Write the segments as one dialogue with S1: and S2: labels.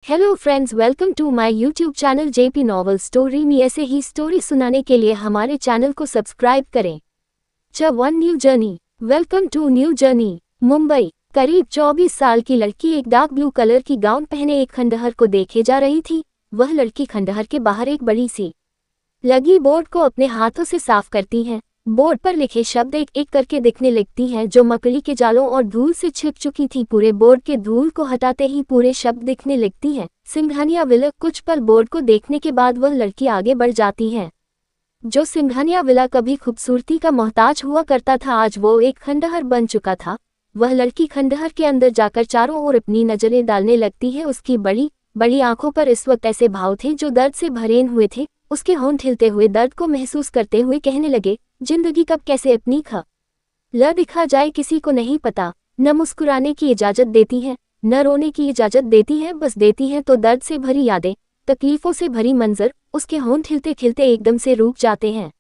S1: Hello friends, welcome to my YouTube channel JP novel story में ऐसे ही story सुनाने के लिए हमारे चैनल को सब्सक्राइब करें। One new journey. Welcome to new journey. Mumbai. करीब 24 साल की लड़की एक डार्क ब्लू कलर की गाउन पहने एक खंडहर को देखे जा रही थी। वह लड़की खंडहर के बाहर एक बड़ी सी लगी बोर्ड को अपने हाथों से साफ करती है। बोर्ड पर लिखे शब्द एक एक करके दिखने लगती हैं जो मकड़ी के जालों और धूल से छिप चुकी थी। पूरे बोर्ड के धूल को हटाते ही पूरे शब्द दिखने लगती हैं। सिंघानिया विला। कुछ पल बोर्ड को देखने के बाद वह लड़की आगे बढ़ जाती है। जो सिंघानिया विला कभी खूबसूरती का मोहताज हुआ करता था, आज वो एक खंडहर बन चुका था। वह लड़की खंडहर के अंदर जाकर चारों ओर अपनी नजरें डालने लगती है। उसकी बड़ी बड़ी आंखों पर इस वक्त ऐसे भाव थे जो दर्द से भरे हुए थे। उसके होंठ हिलते हुए दर्द को महसूस करते हुए कहने लगे, जिंदगी कब कैसे अपनी ल दिखा जाए किसी को नहीं पता। न मुस्कुराने की इजाजत देती है, न रोने की इजाजत देती है, बस देती है तो दर्द से भरी यादें, तकलीफों से भरी मंजर। उसके होंठ हिलते खिलते एकदम से रुक जाते हैं,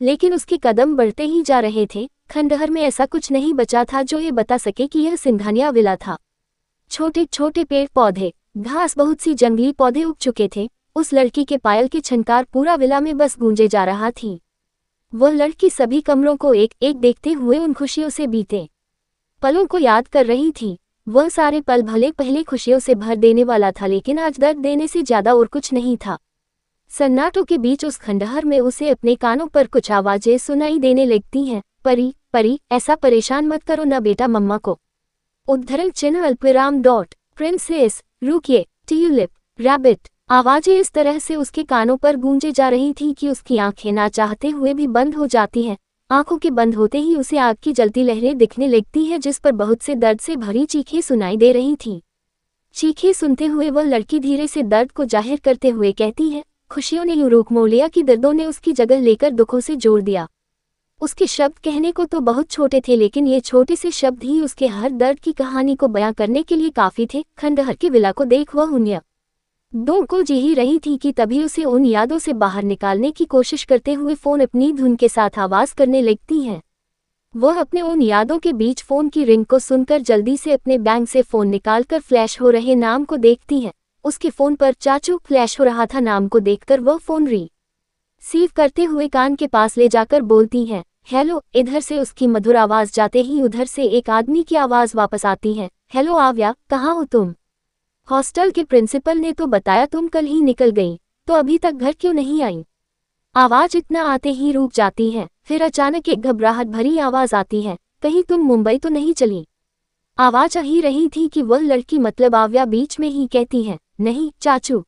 S1: लेकिन उसके कदम बढ़ते ही जा रहे थे। खंडहर में ऐसा कुछ नहीं बचा था जो ये बता सके कि यह सिंघानिया विला था। छोटे छोटे पेड़ पौधे, घास, बहुत सी जंगली पौधे उग चुके थे। उस लड़की के पायल की छनकार पूरा विला में बस गूंजे जा रहा थी। वह लड़की सभी कमरों को एक एक देखते हुए उन खुशियों से बीते पलों को याद कर रही थी। वह सारे पल भले पहले खुशियों से भर देने वाला था, लेकिन आज दर्द देने से ज्यादा और कुछ नहीं था। सन्नाटों के बीच उस खंडहर में उसे अपने कानों पर कुछ आवाजें सुनाई देने लगती हैं। परी परी, ऐसा परेशान मत करो ना बेटा मम्मा को। उद्धरण चिन्ह अल्पविराम डॉट। प्रिंसेस, रुकिए, ट्यूलिप, रैबिट। आवाजें इस तरह से उसके कानों पर गूंजे जा रही थीं कि उसकी आंखें ना चाहते हुए भी बंद हो जाती हैं। आंखों के बंद होते ही उसे आग की जलती लहरें दिखने लगती हैं जिस पर बहुत से दर्द से भरी चीखें सुनाई दे रही थीं। चीखें सुनते हुए वह लड़की धीरे से दर्द को जाहिर करते हुए कहती है, खुशियों ने यूं रूप मोड़ लिया कि दर्दों ने उसकी जगह लेकर दुखों से जोड़ दिया। उसके शब्द कहने को तो बहुत छोटे थे, लेकिन ये छोटे से शब्द ही उसके हर दर्द की कहानी को बयां करने के लिए काफी थे। खंडहर की विला को देख वह उन दो को जी ही रही थी कि तभी उसे उन यादों से बाहर निकालने की कोशिश करते हुए फोन अपनी धुन के साथ आवाज करने लगती है। वह अपने उन यादों के बीच फोन की रिंग को सुनकर जल्दी से अपने बैंक से फोन निकालकर फ्लैश हो रहे नाम को देखती है। उसके फोन पर चाचू फ्लैश हो रहा था। नाम को देखकर वह फोन रिसीव करते हुए कान के पास ले जाकर बोलती है, हेलो। इधर से उसकी मधुर आवाज जाते ही उधर से एक आदमी की आवाज वापस आती है, हेलो आव्या, कहाँ हो तुम? हॉस्टल के प्रिंसिपल ने तो बताया तुम कल ही निकल गई, तो अभी तक घर क्यों नहीं आई? आवाज इतना आते ही रुक जाती है। फिर अचानक एक घबराहट भरी आवाज आती है, कहीं तुम मुंबई तो नहीं चली? आवाज आ ही रही थी कि वह लड़की मतलब आव्या बीच में ही कहती है, नहीं चाचू,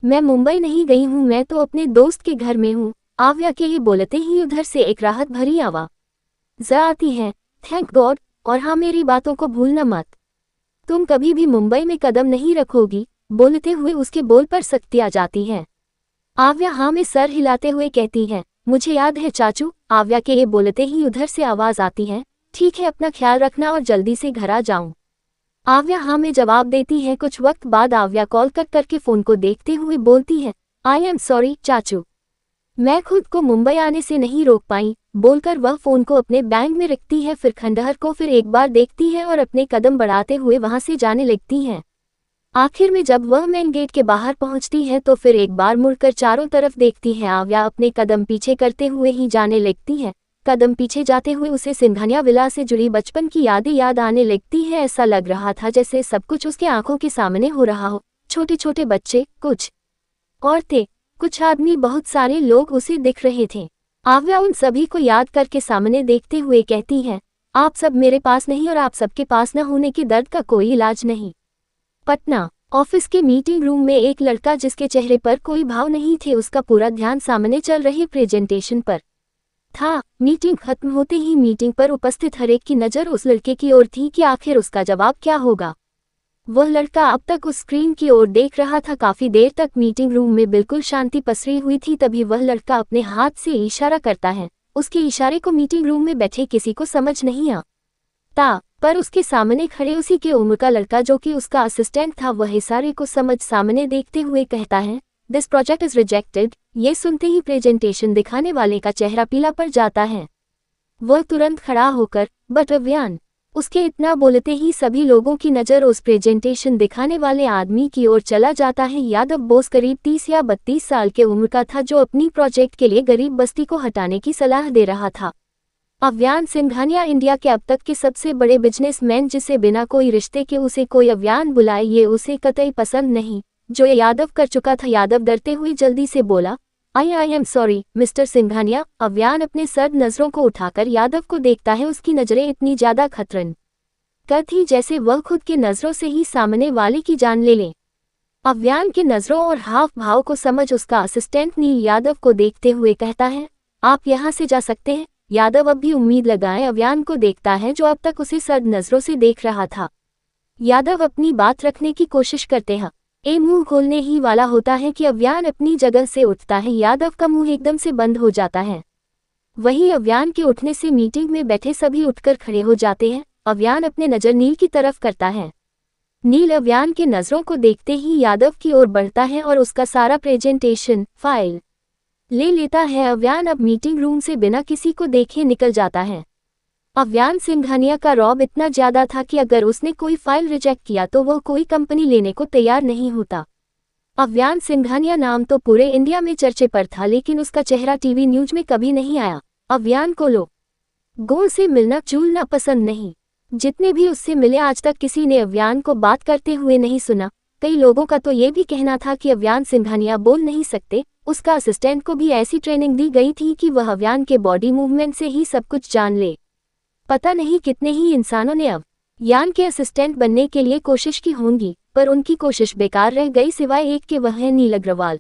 S1: मैं मुंबई नहीं गई हूँ, मैं तो अपने दोस्त के घर में हूँ। आव्या के ये बोलते ही उधर से एक राहत भरी आवाज आती है, थैंक गॉड, और हाँ मेरी बातों को भूलना मत, तुम कभी भी मुंबई में कदम नहीं रखोगी। बोलते हुए उसके बोल पर सख्ती आ जाती है। आव्या हाँ में सर हिलाते हुए कहती है, मुझे याद है चाचू। आव्या के ये बोलते ही उधर से आवाज आती है, ठीक है, अपना ख्याल रखना और जल्दी से घर आ जाऊं। आव्या हाँ में जवाब देती है। कुछ वक्त बाद आव्या कॉल कट करके फोन को देखते हुए बोलती है, आई एम सॉरी चाचू, मैं खुद को मुंबई आने से नहीं रोक पाई। बोलकर वह फोन को अपने बैग में रखती है। फिर खंडहर को फिर एक बार देखती है और अपने कदम बढ़ाते हुए वहां से जाने लगती है। आखिर में जब वह मेन गेट के बाहर पहुंचती है तो फिर एक बार मुड़कर चारों तरफ देखती है। आव्या अपने कदम पीछे करते हुए ही जाने लगती है। कदम पीछे जाते हुए उसे सिंघानिया विला से जुड़ी बचपन की यादें याद आने लगती है। ऐसा लग रहा था जैसे सब कुछ उसके आंखों के सामने हो रहा हो। छोटे छोटे बच्चे, कुछ औरतें, कुछ आदमी, बहुत सारे लोग उसे दिख रहे थे। आव्या उन सभी को याद करके सामने देखते हुए कहती है, आप सब मेरे पास नहीं और आप सबके पास न होने के दर्द का कोई इलाज नहीं। पटना। ऑफिस के मीटिंग रूम में एक लड़का जिसके चेहरे पर कोई भाव नहीं थे, उसका पूरा ध्यान सामने चल रही प्रेजेंटेशन पर था। मीटिंग खत्म होते ही मीटिंग पर उपस्थित हरेक की नज़र उस लड़के की ओर थी कि आखिर उसका जवाब क्या होगा। वह लड़का अब तक उस स्क्रीन की ओर देख रहा था। काफी देर तक मीटिंग रूम में बिल्कुल शांति पसरी हुई थी। तभी वह लड़का अपने हाथ से इशारा करता है। उसके इशारे को मीटिंग रूम में बैठे किसी को समझ नहीं आता, पर उसके सामने खड़े उसी के उम्र का लड़का जो कि उसका असिस्टेंट था, वह इशारे को समझ सामने देखते हुए कहता है, दिस प्रोजेक्ट इज रिजेक्टेड। ये सुनते ही प्रेजेंटेशन दिखाने वाले का चेहरा पीला पड़ जाता है। वह तुरंत खड़ा होकर, बट अव्यान, उसके इतना बोलते ही सभी लोगों की नज़र उस प्रेजेंटेशन दिखाने वाले आदमी की ओर चला जाता है। यादव बोस करीब 30 या 32 साल के उम्र का था, जो अपनी प्रोजेक्ट के लिए गरीब बस्ती को हटाने की सलाह दे रहा था। अव्यान सिंघानिया इंडिया के अब तक के सबसे बड़े बिजनेसमैन, जिसे बिना कोई रिश्ते के उसे कोई अव्यान बुलाए ये उसे कतई पसंद नहीं, जो यादव कर चुका था। यादव डरते हुए जल्दी से बोला, I am sorry mister Singhania. Avyan अपने सर्द नज़रों को उठाकर यादव को देखता है। उसकी नज़रें इतनी ज़्यादा खतरनाक थी जैसे वह खुद के नज़रों से ही सामने वाले की जान ले ले। अव्यान के नज़रों और हाव भाव को समझ उसका असिस्टेंट नील यादव को देखते हुए कहता है, आप यहाँ से जा सकते हैं। यादव अब भी उम्मीद लगाए अव्यान को देखता है, जो अब तक उसे सर्द नज़रों से देख रहा था। यादव अपनी बात रखने की कोशिश करते हैं, मुंह खोलने ही वाला होता है कि अव्यान अपनी जगह से उठता है। यादव का मुंह एकदम से बंद हो जाता है। वही अव्यान के उठने से मीटिंग में बैठे सभी उठकर खड़े हो जाते हैं। अव्यान अपने नज़र नील की तरफ करता है। नील अव्यान के नज़रों को देखते ही यादव की ओर बढ़ता है और उसका सारा प्रेजेंटेशन फाइल ले लेता है। अव्यान अब मीटिंग रूम से बिना किसी को देखे निकल जाता है। अव्यान सिंघानिया का रौब इतना ज्यादा था कि अगर उसने कोई फाइल रिजेक्ट किया तो वह कोई कंपनी लेने को तैयार नहीं होता। अव्यान सिंघानिया नाम तो पूरे इंडिया में चर्चे पर था, लेकिन उसका चेहरा टीवी न्यूज में कभी नहीं आया। अव्यान को लोगों से मिलना जुलना पसंद नहीं। जितने भी उससे मिले आज तक किसी ने अव्यान को बात करते हुए नहीं सुना। कई लोगों का तो ये भी कहना था कि अव्यान सिंघानिया बोल नहीं सकते। उसका असिस्टेंट को भी ऐसी ट्रेनिंग दी गई थी कि वह अव्यान के बॉडी मूवमेंट से ही सब कुछ जान ले। पता नहीं कितने ही इंसानों ने अव्यान के असिस्टेंट बनने के लिए कोशिश की होंगी, पर उनकी कोशिश बेकार रह गई, सिवाय एक के, वह है नील अग्रवाल।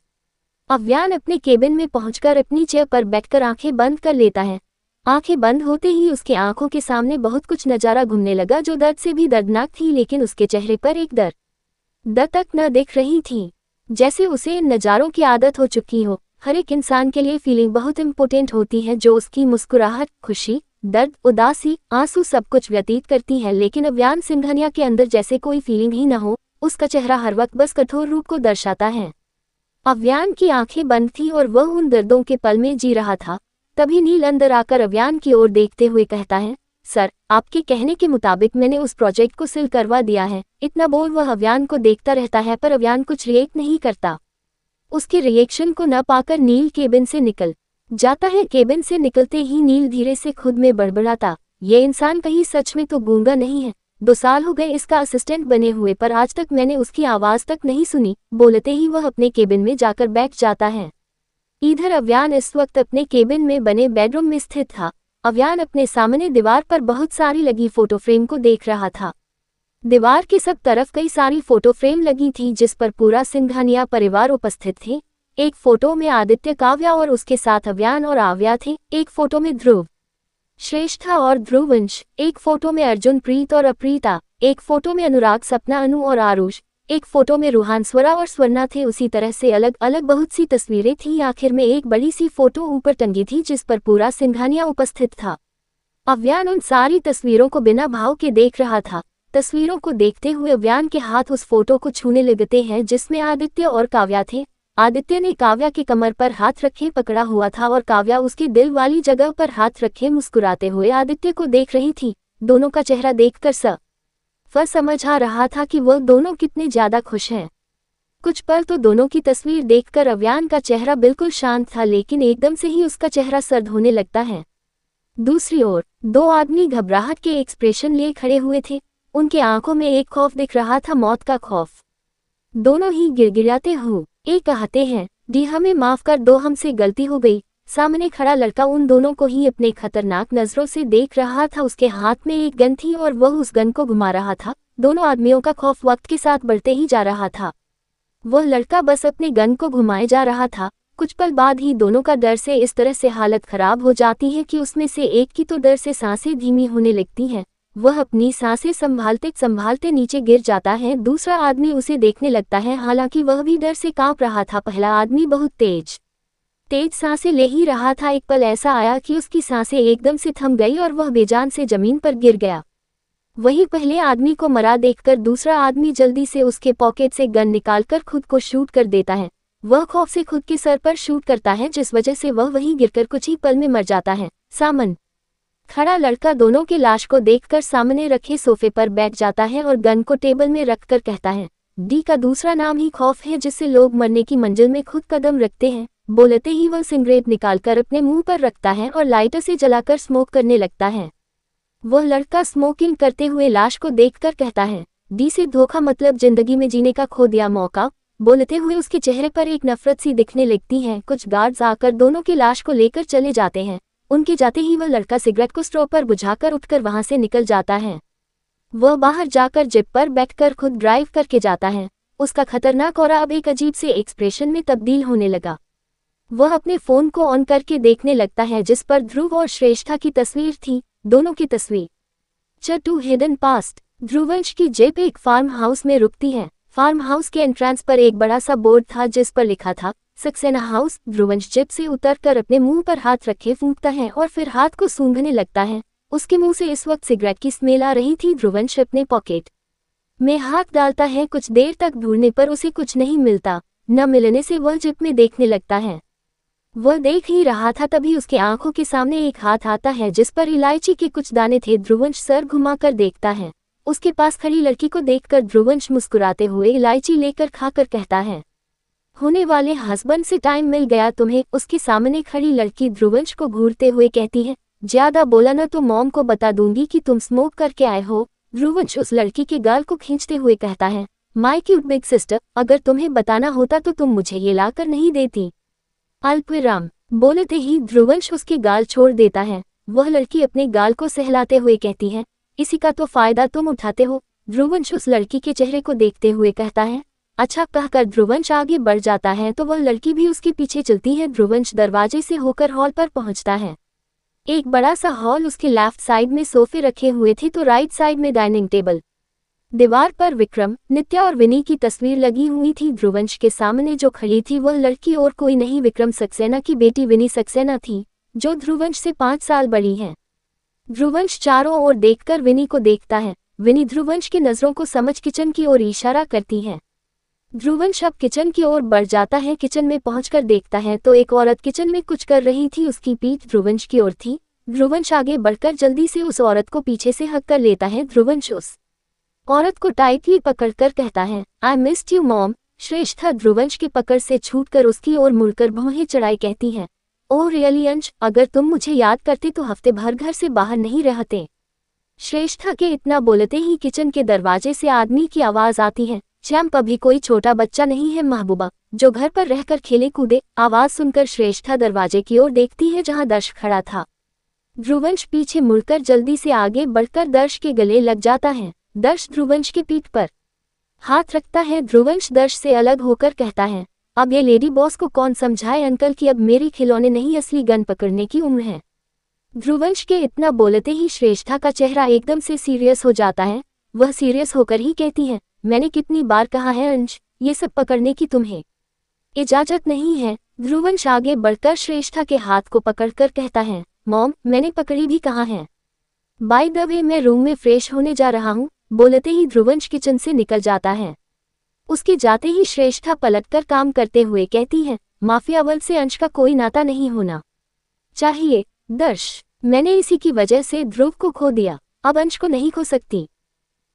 S1: अव्यान अपने केबिन में पहुंचकर अपनी चेयर पर बैठकर आंखें बंद कर लेता है। आंखें बंद होते ही उसके आंखों के सामने बहुत कुछ नजारा घूमने लगा, जो दर्द से भी दर्दनाक थी, लेकिन उसके चेहरे पर एक दर्द तक न दिख रही थी, जैसे उसे इन नज़ारों की आदत हो चुकी हो। हर एक इंसान के लिए फीलिंग बहुत इंपॉर्टेंट होती है, जो उसकी मुस्कुराहट, खुशी, दर्द, उदासी, आंसू सब कुछ व्यतीत करती है। लेकिन अव्यान सिंघानिया के अंदर जैसे कोई फीलिंग ही न हो। उसका चेहरा हर वक्त बस कठोर रूप को दर्शाता है। अव्यान की आंखें बंद थी और वह उन दर्दों के पल में जी रहा था। तभी नील अंदर आकर अव्यान की ओर देखते हुए कहता है, सर, आपके कहने के मुताबिक मैंने उस प्रोजेक्ट को सील करवा दिया है। इतना बोल वह अव्यान को देखता रहता है, पर अव्यान कुछ रिएक्ट नहीं करता। उसके रिएक्शन को न पाकर नील केबिन से निकल जाता है। केबिन से निकलते ही नील धीरे से खुद में बड़बड़ाता, ये इंसान कहीं सच में तो गूंगा नहीं है। 2 साल हो गए इसका असिस्टेंट बने हुए, पर आज तक मैंने उसकी आवाज़ तक नहीं सुनी। बोलते ही वह अपने केबिन में जाकर बैठ जाता है। इधर अव्यान इस वक्त अपने केबिन में बने बेडरूम में स्थित था। अव्यान अपने सामने दीवार पर बहुत सारी लगी फोटो फ्रेम को देख रहा था। दीवार की सब तरफ कई सारी फोटो फ्रेम लगी थी, जिस पर पूरा सिंघानिया परिवार उपस्थित थे। एक फोटो में आदित्य, काव्या और उसके साथ अव्यान और आव्या थे। एक फोटो में ध्रुव, श्रेष्ठा और ध्रुवंश। एक फोटो में अर्जुन, प्रीत और अप्रीता। एक फोटो में अनुराग, सपना, अनु और आरुष। एक फोटो में रूहान, स्वरा और स्वर्णा थे। उसी तरह से अलग अलग बहुत सी तस्वीरें थी। आखिर में एक बड़ी सी फोटो ऊपर टंगी थी, जिस पर पूरा सिंघानिया उपस्थित था। अव्यान उन सारी तस्वीरों को बिना भाव के देख रहा था। तस्वीरों को देखते हुए अव्यान के हाथ उस फोटो को छूने लगते हैं, जिसमें आदित्य और काव्या थे। आदित्य ने काव्या की कमर पर हाथ रखे पकड़ा हुआ था और काव्या उसके दिल वाली जगह पर हाथ रखे मुस्कुराते हुए आदित्य को देख रही थी। दोनों का चेहरा देखकर समझ आ रहा था कि वह दोनों कितने ज्यादा खुश हैं। कुछ पल तो दोनों की तस्वीर देखकर अव्यान का चेहरा बिल्कुल शांत था, लेकिन एकदम से ही उसका चेहरा सर्द होने लगता है। दूसरी ओर 2 आदमी घबराहट के एक्सप्रेशन लिए खड़े हुए थे। उनके आंखों में एक खौफ दिख रहा था, मौत का खौफ। दोनों ही गिड़गिड़ाते हुए कहते हैं, डी हमें माफ कर दो, हमसे गलती हो गई। सामने खड़ा लड़का उन दोनों को ही अपने खतरनाक नजरों से देख रहा था। उसके हाथ में एक गन थी और वह उस गन को घुमा रहा था। दोनों आदमियों का खौफ वक्त के साथ बढ़ते ही जा रहा था। वह लड़का बस अपने गन को घुमाए जा रहा था। कुछ पल बाद ही दोनों का डर से इस तरह से हालत खराब हो जाती है कि उसमें से एक की तो डर से सांसें धीमी होने लगती हैं। वह अपनी सांसें संभालते संभालते नीचे गिर जाता है। दूसरा आदमी उसे देखने लगता है, हालांकि वह भी डर से कांप रहा था। पहला आदमी बहुत तेज सांसें ले ही रहा था। एक पल ऐसा आया कि उसकी सांसें एकदम से थम गई और वह बेजान से जमीन पर गिर गया। वही पहले आदमी को मरा देखकर दूसरा आदमी जल्दी से उसके पॉकेट से गन निकालकर खुद को शूट कर देता है। वह खौफ से खुद के सर पर शूट करता है, जिस वजह से वह वहीं गिरकर कुछ ही पल में मर जाता है। सामन खड़ा लड़का दोनों के लाश को देखकर सामने रखे सोफे पर बैठ जाता है और गन को टेबल में रखकर कहता है, डी का दूसरा नाम ही खौफ है, जिससे लोग मरने की मंजिल में खुद कदम रखते हैं। बोलते ही वह सिगरेट निकालकर अपने मुंह पर रखता है और लाइटर से जलाकर स्मोक करने लगता है। वह लड़का स्मोकिंग करते हुए लाश को देखकर कहता है, डी से धोखा मतलब जिंदगी में जीने का खो दिया मौका। बोलते हुए उसके चेहरे पर एक नफरत सी दिखने लगती है। कुछ गार्ड्स आकर दोनों की लाश को लेकर चले जाते हैं। उनके जाते ही वह लड़का सिगरेट को स्ट्रॉ पर बुझाकर उठकर वहां से निकल जाता है। वह बाहर जाकर जिप पर बैठकर खुद ड्राइव करके जाता है। उसका खतरनाक और अब एक अजीब से एक्सप्रेशन में तब्दील होने लगा। वह अपने फोन को ऑन करके देखने लगता है जिस पर ध्रुव और श्रेष्ठा की तस्वीर थी। दोनों की तस्वीर टू हिडन पास्ट। ध्रुवंश की जीप एक फार्म हाउस में रुकती है। फार्म हाउस के एंट्रेंस पर एक बड़ा सा बोर्ड था जिस पर लिखा था सक्सेना हाउस। ध्रुवंश जीप से उतरकर अपने मुंह पर हाथ रखे फूंकता है और फिर हाथ को सूंघने लगता है। उसके मुंह से इस वक्त सिगरेट की स्मेल आ रही थी। ध्रुवंश अपने पॉकेट में हाथ डालता है। कुछ देर तक ढूंढने पर उसे कुछ नहीं मिलता। न मिलने से वह जीप में देखने लगता है। वह देख ही रहा था तभी उसके आंखों के सामने एक हाथ आता है जिस पर इलायची के कुछ दाने थे। ध्रुवंश सर घुमाकर देखता है। उसके पास खड़ी लड़की को देखकर ध्रुवंश मुस्कुराते हुए इलायची लेकर खाकर कहता है, होने वाले हस्बैंड से टाइम मिल गया तुम्हें। उसके सामने खड़ी लड़की ध्रुवंश को घूरते हुए कहती है, ज्यादा बोला न तो मॉम को बता दूंगी कि तुम स्मोक करके आए हो। ध्रुवंश उस लड़की के गाल को खींचते हुए कहता है, माय क्यूट बिग सिस्टर, अगर तुम्हें बताना होता तो तुम मुझे ये लाकर नहीं देती। अल्पविराम। बोलते ही ध्रुवंश उसके गाल छोड़ देता है। वह लड़की अपने गाल को सहलाते हुए कहती है, इसी का तो फायदा तुम उठाते हो। ध्रुवंश उस लड़की के चेहरे को देखते हुए कहता है, अच्छा। कहकर ध्रुवंश आगे बढ़ जाता है तो वह लड़की भी उसके पीछे चलती है। ध्रुवंश दरवाजे से होकर हॉल पर पहुंचता है। एक बड़ा सा हॉल। उसके लेफ्ट साइड में सोफे रखे हुए थे तो राइट साइड में डाइनिंग टेबल। दीवार पर विक्रम, नित्या और विनी की तस्वीर लगी हुई थी। ध्रुवंश के सामने जो खड़ी थी वह लड़की और कोई नहीं विक्रम सक्सेना की बेटी विनी सक्सेना थी, जो ध्रुवंश से 5 साल बड़ी है। ध्रुवंश चारों ओर देखकर विनी को देखता है। विनी ध्रुवंश की नजरों को समझ किचन की ओर इशारा करती है। ध्रुवंश अब किचन की ओर बढ़ जाता है। किचन में पहुंचकर देखता है तो एक औरत किचन में कुछ कर रही थी। उसकी पीठ ध्रुवंश की ओर थी। ध्रुवंश आगे बढ़कर जल्दी से उस औरत को पीछे से हक कर लेता है। ध्रुवंश उस औरत को टाइटली पकड़कर कहता है, आई मिस्ड यू मॉम। श्रेष्ठा ध्रुवंश की पकड़ से छूटकर उसकी ओर मुड़कर भौहें चढ़ाई कहती है, ओह रियली अंश, अगर तुम मुझे याद करते तो हफ्ते भर घर से बाहर नहीं रहते। श्रेष्ठा के इतना बोलते ही किचन के दरवाजे से आदमी की आवाज आती है, चैम्प अभी कोई छोटा बच्चा नहीं है महबूबा, जो घर पर रहकर खेले कूदे। आवाज सुनकर श्रेष्ठा दरवाजे की ओर देखती है जहां दर्श खड़ा था। ध्रुवंश पीछे मुड़कर जल्दी से आगे बढ़कर दर्श के गले लग जाता है। दर्श ध्रुवंश की पीठ पर हाथ रखता है। ध्रुवंश दर्श से अलग होकर कहता है, अब ये लेडी बॉस को कौन समझाए अंकल कि अब मेरी खिलौने नहीं असली गन पकड़ने की उम्र है। ध्रुवंश के इतना बोलते ही श्रेष्ठा का चेहरा एकदम से सीरियस हो जाता है। वह सीरियस होकर ही कहती है, मैंने कितनी बार कहा है अंश, ये सब पकड़ने की तुम्हें इजाजत नहीं है। ध्रुवंश आगे बढ़कर श्रेष्ठा के हाथ को पकड़कर कहता है, मॉम मैंने पकड़ी भी कहाँ है, बाय द वे मैं रूम में फ्रेश होने जा रहा हूँ। बोलते ही ध्रुवंश किचन से निकल जाता है। उसके जाते ही श्रेष्ठा पलटकर काम करते हुए कहती है, माफिया वर्ल्ड से अंश का कोई नाता नहीं होना चाहिए। दर्श, मैंने इसी की वजह से ध्रुव को खो दिया, अब अंश को नहीं खो सकती।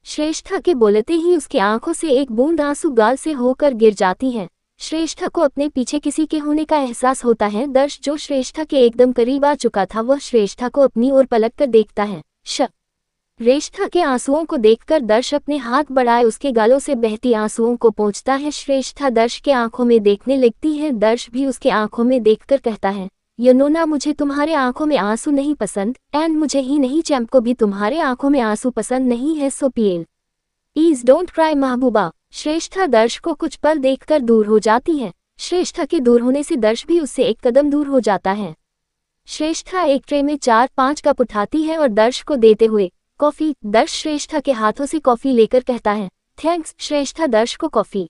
S1: श्रेष्ठा के बोलते ही उसकी आंखों से एक बूंद आंसू गाल से होकर गिर जाती है। श्रेष्ठा को अपने पीछे किसी के होने का एहसास होता है। दर्श जो श्रेष्ठा के एकदम करीब आ चुका था वह श्रेष्ठा को अपनी ओर पलटकर देखता है। श्रेष्ठा के आंसुओं को देखकर दर्श अपने हाथ बढ़ाए उसके गालों से बहती आंसुओं को पोंछता है। श्रेष्ठा दर्श के आंखों में देखने लगती है। दर्श भी उसके आंखों में देखकर कहता है, यनोना मुझे तुम्हारे आंखों में आंसू नहीं पसंद, एंड मुझे ही नहीं चैम्प को भी तुम्हारे आंखों में आंसू पसंद नहीं है, सो प्लीज डोंट क्राई महबूबा। श्रेष्ठा दर्श को कुछ पल देखकर दूर हो जाती है। श्रेष्ठा के दूर होने से दर्श भी उससे एक कदम दूर हो जाता है। श्रेष्ठा एक ट्रे में 4-5 कप उठाती है और दर्श को देते हुए, कॉफी। दर्श श्रेष्ठा के हाथों से कॉफी लेकर कहता है, थैंक्स। श्रेष्ठा दर्श को कॉफी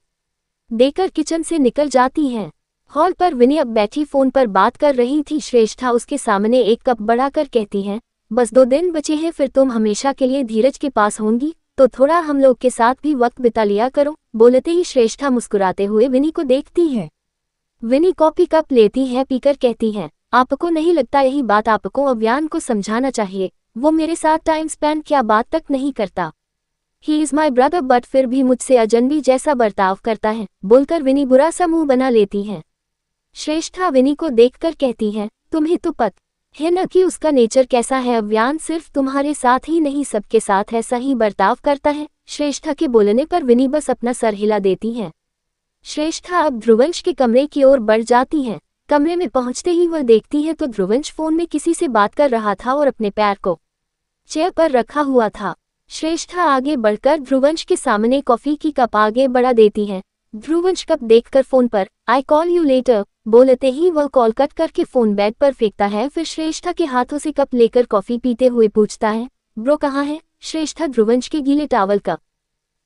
S1: देकर किचन से निकल जाती है। हॉल पर विनी अब बैठी फोन पर बात कर रही थी। श्रेष्ठा उसके सामने एक कप बढ़ाकर कहती है, बस 2 दिन बचे हैं फिर तुम हमेशा के लिए धीरज के पास होंगी, तो थोड़ा हम लोग के साथ भी वक्त बिता लिया करो। बोलते ही श्रेष्ठा मुस्कुराते हुए विनी को देखती है। विनी कॉफी कप लेती है, पीकर कहती है, आपको नहीं लगता यही बात आपको अव्यान को समझाना चाहिए? वो मेरे साथ टाइम स्पेंड क्या बात तक नहीं करता। He is my brother but फिर भी मुझसे अजनबी जैसा बर्ताव करता है, बोलकर विनी बुरा सा मुंह बना लेती है। श्रेष्ठा विनी को देखकर कहती है, तुम्हें तो पता है न कि उसका नेचर कैसा है। अव्यान सिर्फ तुम्हारे साथ ही नहीं सबके साथ ऐसा ही बर्ताव करता है। श्रेष्ठा के बोलने पर विनी बस अपना सर हिला देती है। श्रेष्ठा अब ध्रुवंश के कमरे की ओर बढ़ जाती है। कमरे में पहुंचते ही वह देखती है तो ध्रुवंश फोन में किसी से बात कर रहा था और अपने पैर को चेयर पर रखा हुआ था। श्रेष्ठा आगे बढ़कर ध्रुवंश के सामने कॉफी की कप आगे बढ़ा देती है। ध्रुवंश कप देखकर फोन पर आई कॉल यू लेटर बोलते ही वह कॉल कट करके फोन बेड पर फेंकता है। फिर श्रेष्ठा के हाथों से कप लेकर कॉफी पीते हुए पूछता है, ब्रो कहाँ है? श्रेष्ठा ध्रुवंश के गीले टॉवल कप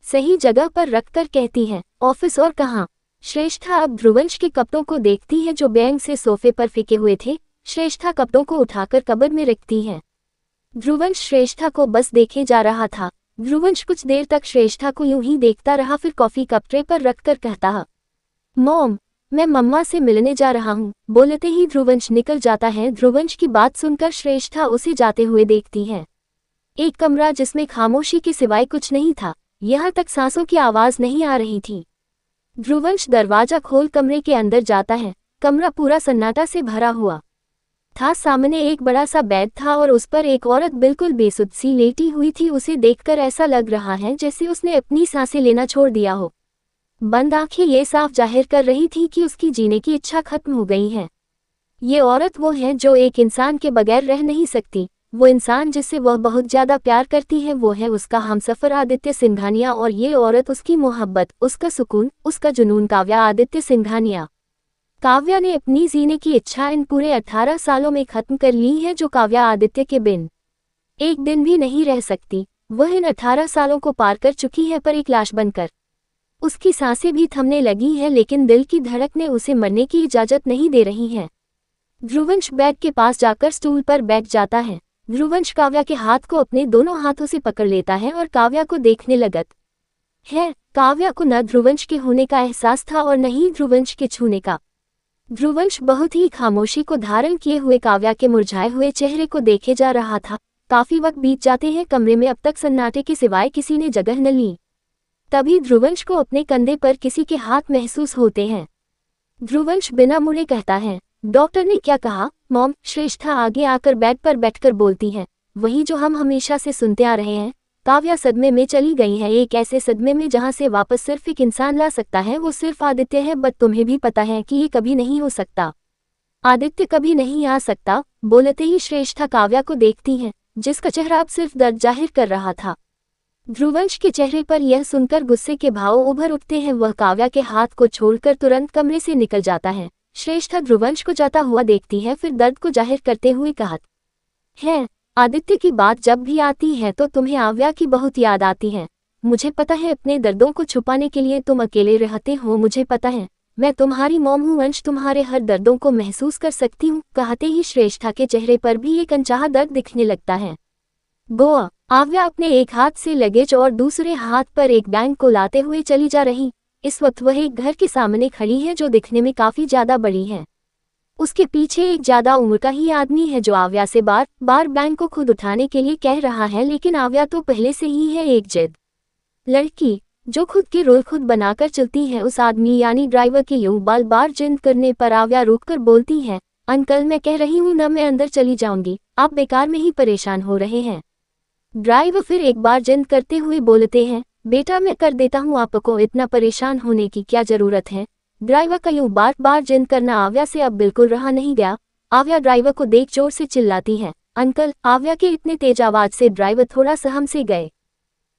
S1: सही जगह पर रखकर कहती है, ऑफिस और कहाँ? श्रेष्ठा अब ध्रुवंश के कपड़ों को देखती है जो बैंक से सोफे पर फेंके हुए थे। श्रेष्ठा कपड़ों को उठाकर कबर्ड में रखती है। ध्रुवंश श्रेष्ठा को बस देखे जा रहा था। ध्रुवंश कुछ देर तक श्रेष्ठा को यूं ही देखता रहा, फिर कॉफी कप ट्रे पर रखकर कहता, मॉम मैं मम्मा से मिलने जा रहा हूँ। बोलते ही ध्रुवंश निकल जाता है। ध्रुवंश की बात सुनकर श्रेष्ठा उसे जाते हुए देखती है। एक कमरा जिसमें खामोशी के सिवाय कुछ नहीं था, यहाँ तक सांसों की आवाज नहीं आ रही थी। ध्रुवंश दरवाजा खोल कमरे के अंदर जाता है। कमरा पूरा सन्नाटा से भरा हुआ था। सामने एक बड़ा सा बेड था और उस पर एक औरत बिल्कुल बेसुध सी लेटी हुई थी। उसे देखकर ऐसा लग रहा है जैसे उसने अपनी सांसें लेना छोड़ दिया हो। बंद आंखें ये साफ जाहिर कर रही थी कि उसकी जीने की इच्छा खत्म हो गई है। ये औरत वो है जो एक इंसान के बगैर रह नहीं सकती। वो इंसान जिससे वह बहुत ज्यादा प्यार करती है वो है उसका हमसफर आदित्य सिंघानिया, और ये औरत उसकी मोहब्बत, उसका सुकून, उसका जुनून काव्या आदित्य सिंघानिया। काव्या ने अपनी जीने की इच्छा इन पूरे 18 सालों में खत्म कर ली है, जो काव्या आदित्य के बिन एक दिन भी नहीं रह सकती। वह इन 18 सालों को पार कर चुकी है, पर एक लाश बनकर उसकी सांसें भी थमने लगी है, लेकिन दिल की धड़कनें उसे मरने की इजाजत नहीं दे रही हैं। ध्रुवंश बेड के पास जाकर स्टूल पर बैठ जाता है। ध्रुवंश काव्या के हाथ को अपने दोनों हाथों से पकड़ लेता है और काव्या को देखने लगत है। काव्या को न ध्रुवंश के होने का एहसास था और न ही ध्रुवंश के छूने का। ध्रुवंश बहुत ही खामोशी को धारण किए हुए काव्या के मुरझाए हुए चेहरे को देखे जा रहा था। काफी वक्त बीत जाते हैं। कमरे में अब तक सन्नाटे के सिवाय किसी ने जगह न ली। तभी ध्रुवंश को अपने कंधे पर किसी के हाथ महसूस होते हैं। ध्रुवंश बिना मुड़े कहता है, डॉक्टर ने क्या कहा? मॉम, श्रेष्ठा आगे आकर बेड पर बैठकर बोलती है, वही जो हम हमेशा से सुनते आ रहे हैं। काव्या सदमे में चली गई है, एक ऐसे सदमे में जहां से वापस सिर्फ एक इंसान ला सकता है, वो सिर्फ आदित्य है। बट तुम्हें भी पता है कि ये कभी नहीं हो सकता। आदित्य कभी नहीं आ सकता। बोलते ही श्रेष्ठा काव्या को देखती है, जिसका चेहरा अब सिर्फ दर्द जाहिर कर रहा था। ध्रुवंश के चेहरे पर यह सुनकर गुस्से के भाव उभर उठते हैं। वह काव्या के हाथ को छोड़कर तुरंत कमरे से निकल जाता है। श्रेष्ठा ध्रुवंश को जाता हुआ देखती है, फिर दर्द को जाहिर करते हुए कहत है, आदित्य की बात जब भी आती है तो तुम्हें आव्या की बहुत याद आती है। मुझे पता है अपने दर्दों को छुपाने के लिए तुम अकेले रहते हो। मुझे पता है, मैं तुम्हारी मॉम हूँ। अंश तुम्हारे हर दर्दों को महसूस कर सकती हूँ। कहते ही श्रेष्ठा के चेहरे पर भी एक अनचाहा दर्द दिखने लगता है। गोआ आव्या अपने एक हाथ से लगेज और दूसरे हाथ पर एक बैग को लाते हुए चली जा रही। इस वक्त वह एक घर के सामने खड़ी है जो दिखने में काफी ज्यादा बड़ी है। उसके पीछे एक ज्यादा उम्र का ही आदमी है जो आव्या से बार बार बैग को खुद उठाने के लिए कह रहा है, लेकिन आव्या तो पहले से ही है एक जिद लड़की जो खुद के रोल खुद बनाकर चलती है। उस आदमी यानी ड्राइवर के यूं बार बार जिद करने पर आव्या रुककर बोलती है, अंकल मैं कह रही हूँ ना, मैं अंदर चली जाऊंगी, आप बेकार में ही परेशान हो रहे हैं। ड्राइवर फिर एक बार जिद करते हुए बोलते हैं, बेटा मैं कर देता हूँ, आपको इतना परेशान होने की क्या जरूरत है। ड्राइवर का यूं बार बार जिद करना आव्या से अब बिल्कुल रहा नहीं गया। आव्या ड्राइवर को देख जोर से चिल्लाती है, अंकल। आव्या के इतने तेज आवाज से ड्राइवर थोड़ा सहम से गए।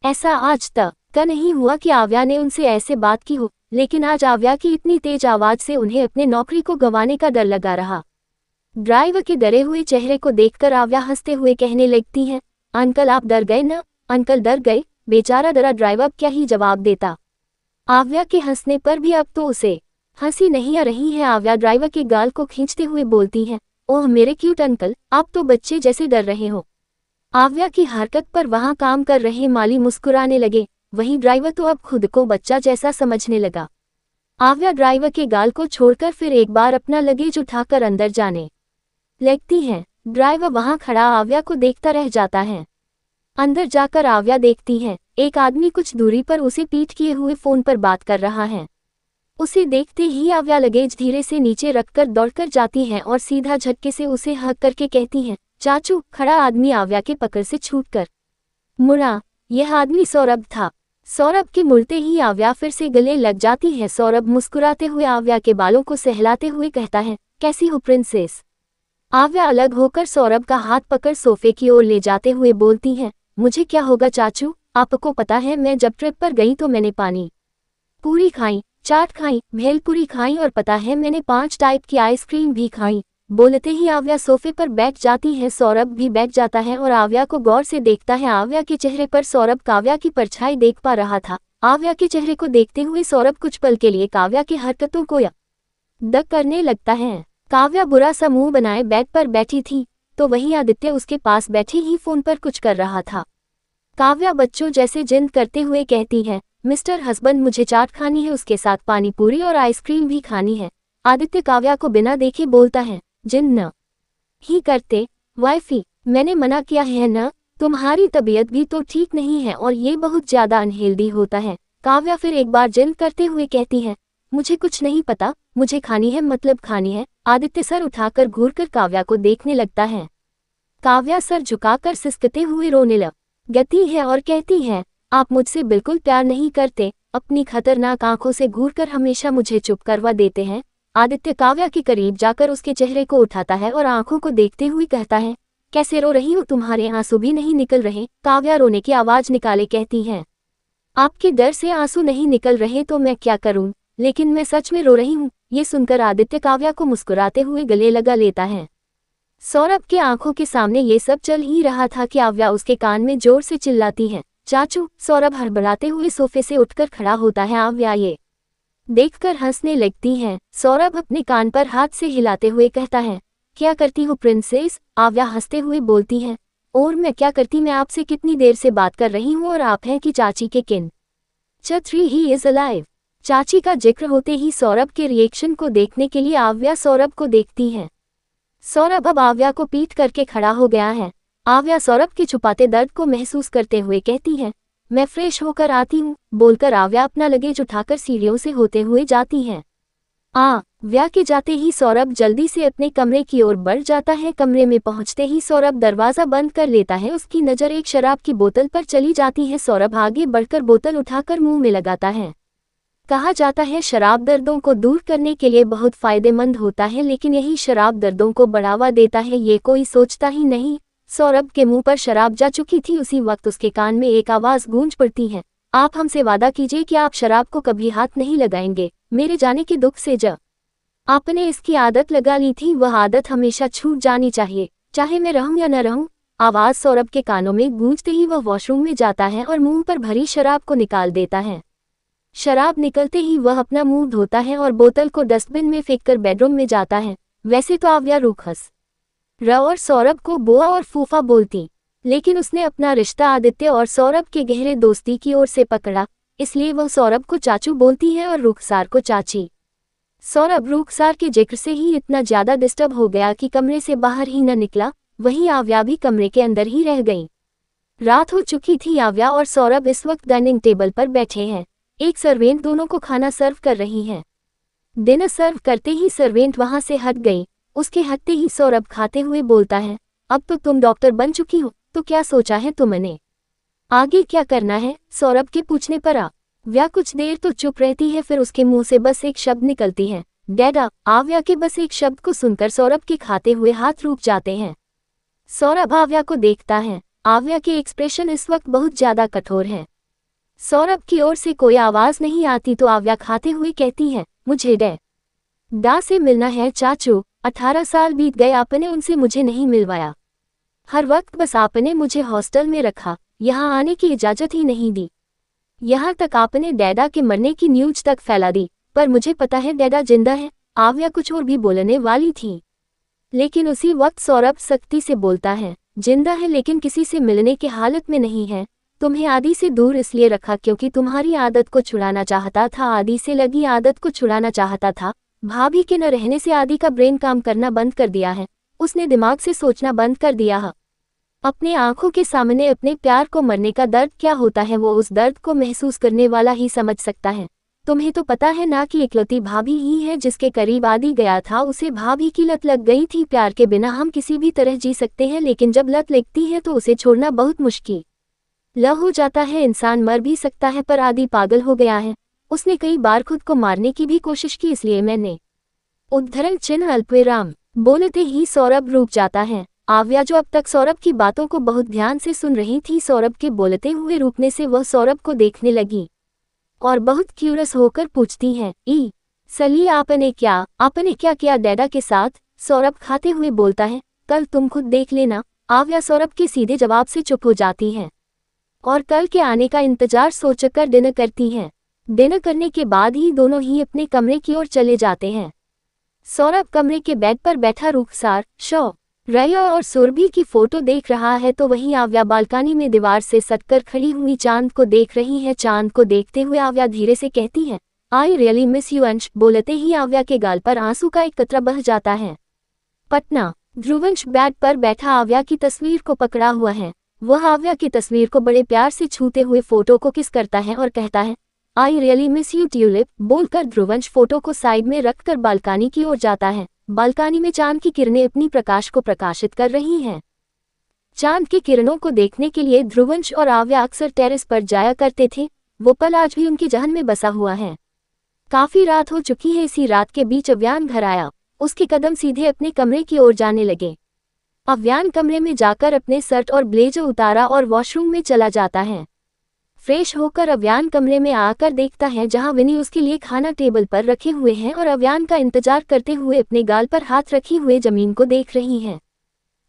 S1: ऐसा आज तक का नहीं हुआ कि आव्या ने उनसे ऐसे बात की हो, लेकिन आज आव्या की इतनी तेज आवाज से उन्हें अपने नौकरी को गंवाने का डर लगा रहा। ड्राइवर के डरे हुए चेहरे को देखकर आव्या हंसते हुए कहने लगती है, अंकल आप डर गए ना? अंकल डर गए? बेचारा डरा ड्राइवर क्या ही जवाब देता। आव्या के हंसने पर भी अब तो उसे हंसी नहीं आ रही है। आव्या ड्राइवर के गाल को खींचते हुए बोलती है, ओह मेरे क्यूट अंकल, आप तो बच्चे जैसे डर रहे हो। आव्या की हरकत पर वहां काम कर रहे माली मुस्कुराने लगे। वहीं ड्राइवर तो अब खुद को बच्चा जैसा समझने लगा। आव्या ड्राइवर के गाल को छोड़कर फिर एक बार अपना लगेज उठाकर अंदर जाने लगती है। ड्राइवर वहां खड़ा आव्या को देखता रह जाता है। अंदर जाकर आव्या देखती है, एक आदमी कुछ दूरी पर उसे पीठ किए हुए फोन पर बात कर रहा है। उसे देखते ही आव्या लगेज धीरे से नीचे रखकर दौड़कर जाती है और सीधा झटके से उसे हक करके कहती है, चाचू। खड़ा आदमी आव्या के पकड़ से छूटकर मुड़ा। यह आदमी सौरभ था। सौरभ के मुड़ते ही आव्या फिर से गले लग जाती है। सौरभ मुस्कुराते हुए आव्या के बालों को सहलाते हुए कहता है, कैसी हो प्रिंसेस। आव्या अलग होकर सौरभ का हाथ पकड़ सोफे की ओर ले जाते हुए बोलती है, मुझे क्या होगा चाचू, आपको पता है मैं जब ट्रिप पर गई तो मैंने पानी पूरी खाई, चाट खाई, भेलपुरी खाई और पता है मैंने 5 टाइप की आइसक्रीम भी खाई। बोलते ही आव्या सोफे पर बैठ जाती है। सौरभ भी बैठ जाता है और आव्या को गौर से देखता है। आव्या के चेहरे पर सौरभ काव्या की परछाई देख पा रहा था। आव्या के चेहरे को देखते हुए सौरभ कुछ पल के लिए काव्या की हरकतों को याद करने लगता है। काव्या बुरा सा मुंह बनाए बेड पर बैठी थी, तो वहीं आदित्य उसके पास बैठे ही फोन पर कुछ कर रहा था। काव्या बच्चों जैसे जिद करते हुए कहती है, मिस्टर हस्बैंड मुझे चाट खानी है, उसके साथ पानी पूरी और आइसक्रीम भी खानी है। आदित्य काव्या को बिना देखे बोलता है, जिद न ही करते वाइफी, मैंने मना किया है न, तुम्हारी तबीयत भी तो ठीक नहीं है और ये बहुत ज्यादा अनहेल्दी होता है। काव्या फिर एक बार जिद करते हुए कहती है, मुझे कुछ नहीं पता, मुझे खानी है मतलब खानी है। आदित्य सर उठाकर घूरकर काव्या को देखने लगता है। काव्या सर झुकाकर सिसकते हुए रोने लगती है और कहती है, आप मुझसे बिल्कुल प्यार नहीं करते, अपनी खतरनाक आंखों से घूरकर हमेशा मुझे चुप करवा देते हैं। आदित्य काव्या के करीब जाकर उसके चेहरे को उठाता है और आंखों को देखते हुए कहता है, कैसे रो रही हो, तुम्हारे आंसू भी नहीं निकल रहे। काव्या रोने की आवाज निकाले कहती है, आपके डर से आंसू नहीं निकल रहे तो मैं क्या करूं, लेकिन मैं सच में रो रही हूं। ये सुनकर आदित्य काव्या को मुस्कुराते हुए गले लगा लेता है। सौरभ के आंखों के सामने ये सब चल ही रहा था कि काव्या उसके कान में जोर से चिल्लाती है, चाचू। सौरभ हड़बड़ाते हुए सोफे से उठकर खड़ा होता है। काव्या ये देखकर हंसने लगती है। सौरभ अपने कान पर हाथ से हिलाते हुए कहता है, क्या करती हो प्रिंसेस। काव्या हंसते हुए बोलती है, और मैं क्या करती, मैं आपसे कितनी देर से बात कर रही हूँ और आप हैं कि चाची के किन चथरी ही इज अलाइव। चाची का जिक्र होते ही सौरभ के रिएक्शन को देखने के लिए काव्या सौरभ को देखती है। सौरभ अब काव्या को पीट करके खड़ा हो गया है। काव्या सौरभ के छुपाते दर्द को महसूस करते हुए कहती है, मैं फ्रेश होकर आती हूँ। बोलकर काव्या अपना लगेज उठाकर सीढ़ियों से होते हुए जाती है। काव्या के जाते ही सौरभ जल्दी से अपने कमरे की ओर बढ़ जाता है। कमरे में पहुंचते ही सौरभ दरवाजा बंद कर लेता है। उसकी नज़र एक शराब की बोतल पर चली जाती है। सौरभ आगे बढ़कर बोतल उठाकर मुंह में लगाता है। कहा जाता है शराब दर्दों को दूर करने के लिए बहुत फायदेमंद होता है, लेकिन यही शराब दर्दों को बढ़ावा देता है, ये कोई सोचता ही नहीं। सौरभ के मुंह पर शराब जा चुकी थी। उसी वक्त उसके कान में एक आवाज गूंज पड़ती है, आप हमसे वादा कीजिए कि आप शराब को कभी हाथ नहीं लगाएंगे। मेरे जाने के दुख से जब आपने इसकी आदत लगा ली थी, वह आदत हमेशा छूट जानी चाहिए, चाहे मैं रहूं या न रहूं। आवाज सौरभ के कानों में गूंजते ही वह वॉशरूम में जाता है और मुंह पर भरी शराब को निकाल देता है। शराब निकलते ही वह अपना मुंह धोता है और बोतल को डस्टबिन में फेंककर बेडरूम में जाता है। वैसे तो काव्या रूखस और सौरभ को बुआ और फूफा बोलती, लेकिन उसने अपना रिश्ता आदित्य और सौरभ के गहरे दोस्ती की ओर से पकड़ा, इसलिए वह सौरभ को चाचू बोलती है और रुखसार को चाची। सौरभ रुखसार के जिक्र से ही इतना ज्यादा डिस्टर्ब हो गया कि कमरे से बाहर ही न निकला। वहीं काव्या भी कमरे के अंदर ही रह गई। रात हो चुकी थी। काव्या और सौरभ इस वक्त डाइनिंग टेबल पर बैठे हैं। एक सर्वेंट दोनों को खाना सर्व कर रही है। डिनर सर्व करते ही सर्वेंट वहां से हट गई। उसके हटते ही सौरभ खाते हुए बोलता है, अब तो तुम डॉक्टर बन चुकी हो, तो क्या सोचा है तुमने, आगे क्या करना है। सौरभ के पूछने पर काव्या कुछ देर तो चुप रहती है, फिर उसके मुंह से बस एक शब्द निकलती है, डैडा। काव्या के बस एक शब्द को सुनकर सौरभ के खाते हुए हाथ रुक जाते हैं। सौरभ काव्या को देखता है। काव्या के एक्सप्रेशन इस वक्त बहुत ज्यादा कठोर है। सौरभ की ओर से कोई आवाज नहीं आती तो काव्या खाते हुए कहती है, मुझे डैडा से मिलना है चाचू। 18 साल बीत गए, आपने उनसे मुझे नहीं मिलवाया। हर वक्त बस आपने मुझे हॉस्टल में रखा, यहाँ आने की इजाजत ही नहीं दी। यहाँ तक आपने डैडा के मरने की न्यूज तक फैला दी, पर मुझे पता है डैडा जिंदा है। काव्या कुछ और भी बोलने वाली थी, लेकिन उसी वक्त सौरभ सख्ती से बोलता है, जिंदा है लेकिन किसी से मिलने की हालत में नहीं है। तुम्हें आदि से दूर इसलिए रखा क्योंकि तुम्हारी आदत को छुड़ाना चाहता था, आदि से लगी आदत को छुड़ाना चाहता था। भाभी के न रहने से आदि का ब्रेन काम करना बंद कर दिया है। उसने दिमाग से सोचना बंद कर दिया। अपने आंखों के सामने अपने प्यार को मरने का दर्द क्या होता है वो उस दर्द को महसूस करने वाला ही समझ सकता है। तुम्हें तो पता है ना कि इकलौती भाभी ही है जिसके करीब आदि गया था, उसे भाभी की लत लग गई थी। प्यार के बिना हम किसी भी तरह जी सकते हैं, लेकिन जब लत लगती है तो उसे छोड़ना बहुत मुश्किल हो जाता है। इंसान मर भी सकता है पर आदि पागल हो गया है। उसने कई बार खुद को मारने की भी कोशिश की, इसलिए मैंने उद्धरण चिन्ह अल्पविराम बोलते ही सौरभ रुक जाता है। आव्या जो अब तक सौरभ की बातों को बहुत ध्यान से सुन रही थी, सौरभ के बोलते हुए रुकने से वह सौरभ को देखने लगी और बहुत क्यूरियस होकर पूछती है, ई सली आपने क्या किया डैडा के साथ? सौरभ खाते हुए बोलता है, कल तुम खुद देख लेना। आव्या सौरभ के सीधे जवाब से चुप हो जाती है और कल के आने का इंतजार सोचकर डिनर करती है। डिनर करने के बाद ही दोनों ही अपने कमरे की ओर चले जाते हैं। सौरभ कमरे के बेड पर बैठा रुखसार शो रया और सुरभि की फोटो देख रहा है, तो वहीं आव्या बालकनी में दीवार से सटकर खड़ी हुई चांद को देख रही है। चांद को देखते हुए आव्या धीरे से कहती है, आई रियली मिस यू अंश। बोलते ही आव्या के गाल पर आंसू का एक कतरा बह जाता है। पटना। ध्रुवंश बेड पर बैठा आव्या की तस्वीर को पकड़ा हुआ है। वह आव्या की तस्वीर को बड़े प्यार से छूते हुए फोटो को किस करता है और कहता है, I really miss you tulip. बोलकर ध्रुवंश फोटो को साइड में रखकर बालकनी की ओर जाता है। बालकनी में चांद की किरणें अपनी प्रकाश को प्रकाशित कर रही हैं। चांद की किरणों को देखने के लिए ध्रुवंश और आव्या अक्सर टेरेस पर जाया करते थे। वो पल आज भी उनकी जहन में बसा हुआ है। काफी रात हो चुकी है। इसी रात के बीच अव्यान घर आया। उसके कदम सीधे अपने कमरे की ओर जाने लगे। अव्यान कमरे में जाकर अपने शर्ट और ब्लेजर उतारा और वॉशरूम में चला जाता है। फ्रेश होकर अव्यान कमरे में आकर देखता है जहां विनी उसके लिए खाना टेबल पर रखे हुए हैं और अव्यान का इंतजार करते हुए अपने गाल पर हाथ रखी हुए जमीन को देख रही है।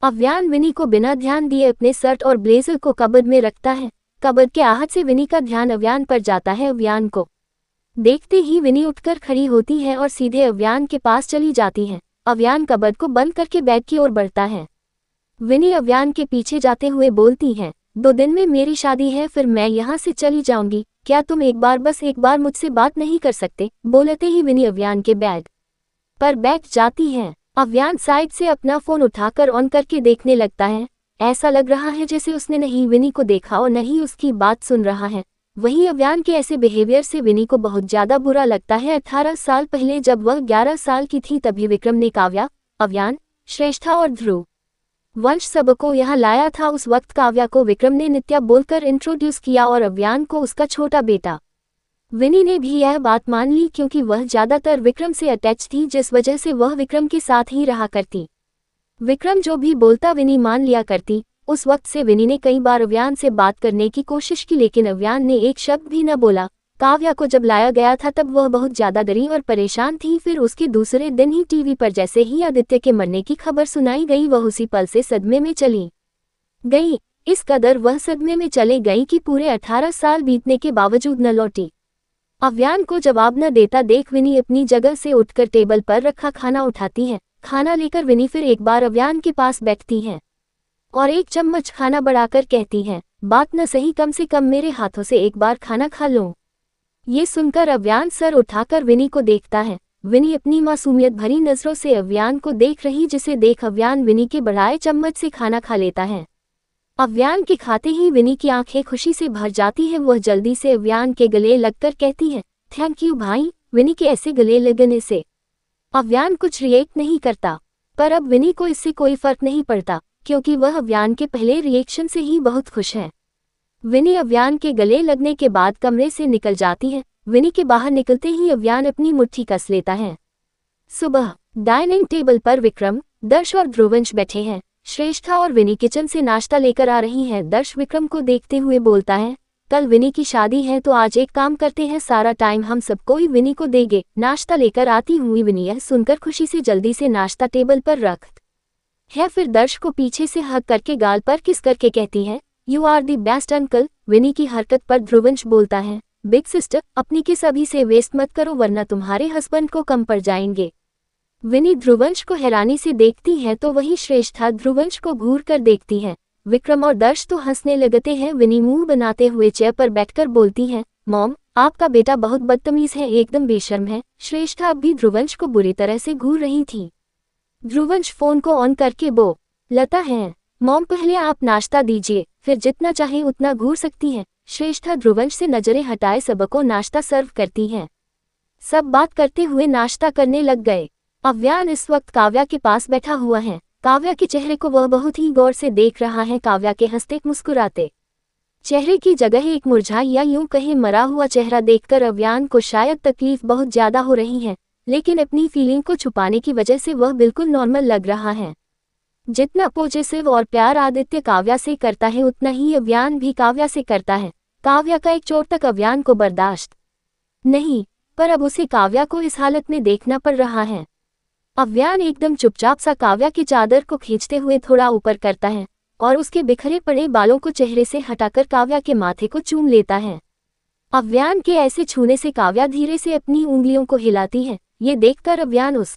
S1: अव्यान विनी को बिना ध्यान दिए अपने शर्ट और ब्लेजर को कबर्ड में रखता है। कबर्ड के आहट से विनी का ध्यान अव्यान पर जाता है। अव्यान को देखते ही विनी उठकर खड़ी होती है और सीधे अव्यान के पास चली जाती है। अव्यान कबर्ड को बंद करके बेड की ओर बढ़ता है। विनी अव्यान के पीछे जाते हुए बोलती है, 2 दिन में मेरी शादी है, फिर मैं यहाँ से चली जाऊंगी। क्या तुम बस एक बार मुझसे बात नहीं कर सकते? बोलते ही विनी अव्यान के बेड पर बैठ जाती है। अव्यान साइड से अपना फोन उठाकर ऑन करके देखने लगता है। ऐसा लग रहा है जैसे उसने नहीं विनी को देखा और नहीं उसकी बात सुन रहा है। वहीं अव्यान के ऐसे बिहेवियर से विनी को बहुत ज्यादा बुरा लगता है। 18 साल पहले जब वह 11 साल की थी तभी विक्रम ने काव्या, अव्यान, श्रेष्ठा और ध्रुव वंश सबको यहाँ लाया था। उस वक्त काव्या को विक्रम ने नित्या बोलकर इंट्रोड्यूस किया और अव्यान को उसका छोटा बेटा। विनी ने भी यह बात मान ली क्योंकि वह ज्यादातर विक्रम से अटैच थी, जिस वजह से वह विक्रम के साथ ही रहा करती। विक्रम जो भी बोलता विनी मान लिया करती। उस वक्त से विनी ने कई बार अव्यान से बात करने की कोशिश की, लेकिन अव्यान ने एक शब्द भी न बोला। काव्या को जब लाया गया था तब वह बहुत ज्यादा डरी और परेशान थी। फिर उसके दूसरे दिन ही टीवी पर जैसे ही आदित्य के मरने की खबर सुनाई गई, वह उसी पल से सदमे में चली गई। इस कदर वह सदमे में चले गई कि पूरे 18 साल बीतने के बावजूद न लौटी। अव्यान को जवाब न देता देख विनी अपनी जगह से उठकर टेबल पर रखा खाना उठाती है। खाना लेकर विनी फिर एक बार अव्यान के पास बैठती है और 1 चम्मच खाना बढ़ाकर कहती है, बात न सही, कम से कम मेरे हाथों से एक बार खाना खा लो। ये सुनकर अव्यान सर उठाकर विनी को देखता है। विनी अपनी मासूमियत भरी नजरों से अव्यान को देख रही, जिसे देख अव्यान विनी के बढ़ाए चम्मच से खाना खा लेता है। अव्यान के खाते ही विनी की आंखें खुशी से भर जाती है। वह जल्दी से अव्यान के गले लगकर कहती है, थैंक यू भाई। विनी के ऐसे गले लगने से अव्यान कुछ रिएक्ट नहीं करता, पर अब विनी को इससे कोई फर्क नहीं पड़ता क्योंकि वह अव्यान के पहले रिएक्शन से ही बहुत खुश है। विनी अव्यान के गले लगने के बाद कमरे से निकल जाती है। विनी के बाहर निकलते ही अव्यान अपनी मुट्ठी कस लेता है। सुबह डाइनिंग टेबल पर विक्रम, दर्श और ध्रुवंश बैठे हैं। श्रेष्ठा और विनी किचन से नाश्ता लेकर आ रही हैं। दर्श विक्रम को देखते हुए बोलता है, कल विनी की शादी है तो आज एक काम करते हैं, सारा टाइम हम सबको ही विनी को देंगे। नाश्ता लेकर आती हुई विनी यह सुनकर खुशी से जल्दी से नाश्ता टेबल पर रख है। फिर दर्श को पीछे से हक करके गाल पर किस करके कहती है, you are the best uncle. Vinny की हरकत पर ध्रुवंश बोलता है, बिग सिस्टर अपनी किस अभी से वेस्ट मत करो वरना तुम्हारे हस्बैंड को कम पड़ जाएंगे। विनी ध्रुवंश को हैरानी से देखती है तो वही श्रेष्ठा ध्रुवंश को घूर कर देखती है। विक्रम और दर्श तो हंसने लगते हैं। विनी मुंह बनाते हुए चेयर पर बैठकर बोलती है, मॉम आपका बेटा बहुत बदतमीज है, एकदम बेशर्म है। श्रेष्ठा अब भी ध्रुवंश को बुरी तरह से घूर रही थी। ध्रुवंश फोन को ऑन करके लता है, मॉम पहले आप नाश्ता दीजिए, फिर जितना चाहे उतना घूर सकती हैं। श्रेष्ठा ध्रुवंश से नजरें हटाए सबको नाश्ता सर्व करती हैं। सब बात करते हुए नाश्ता करने लग गए। अव्यान इस वक्त काव्या के पास बैठा हुआ है। काव्या के चेहरे को वह बहुत ही गौर से देख रहा है। काव्या के हंसते मुस्कुराते चेहरे की जगह एक मुरझाया या यूं कहे मरा हुआ चेहरा देखकर अव्यान को शायद तकलीफ बहुत ज्यादा हो रही है, लेकिन अपनी फीलिंग को छुपाने की वजह से वह बिल्कुल नॉर्मल लग रहा है। जितना पॉजिटिव और प्यार आदित्य काव्या से करता है उतना ही अव्यान भी काव्या से करता है। काव्या का एक चोट तक अव्यान को बर्दाश्त नहीं, पर अब उसे काव्या को इस हालत में देखना पड़ रहा है। अव्यान एकदम चुपचाप सा काव्या की चादर को खींचते हुए थोड़ा ऊपर करता है और उसके बिखरे पड़े बालों को चेहरे से हटाकर काव्या के माथे को चूम लेता है। अव्यान के ऐसे छूने से काव्या धीरे से अपनी उंगलियों को हिलाती है। ये देखकर अव्यान उस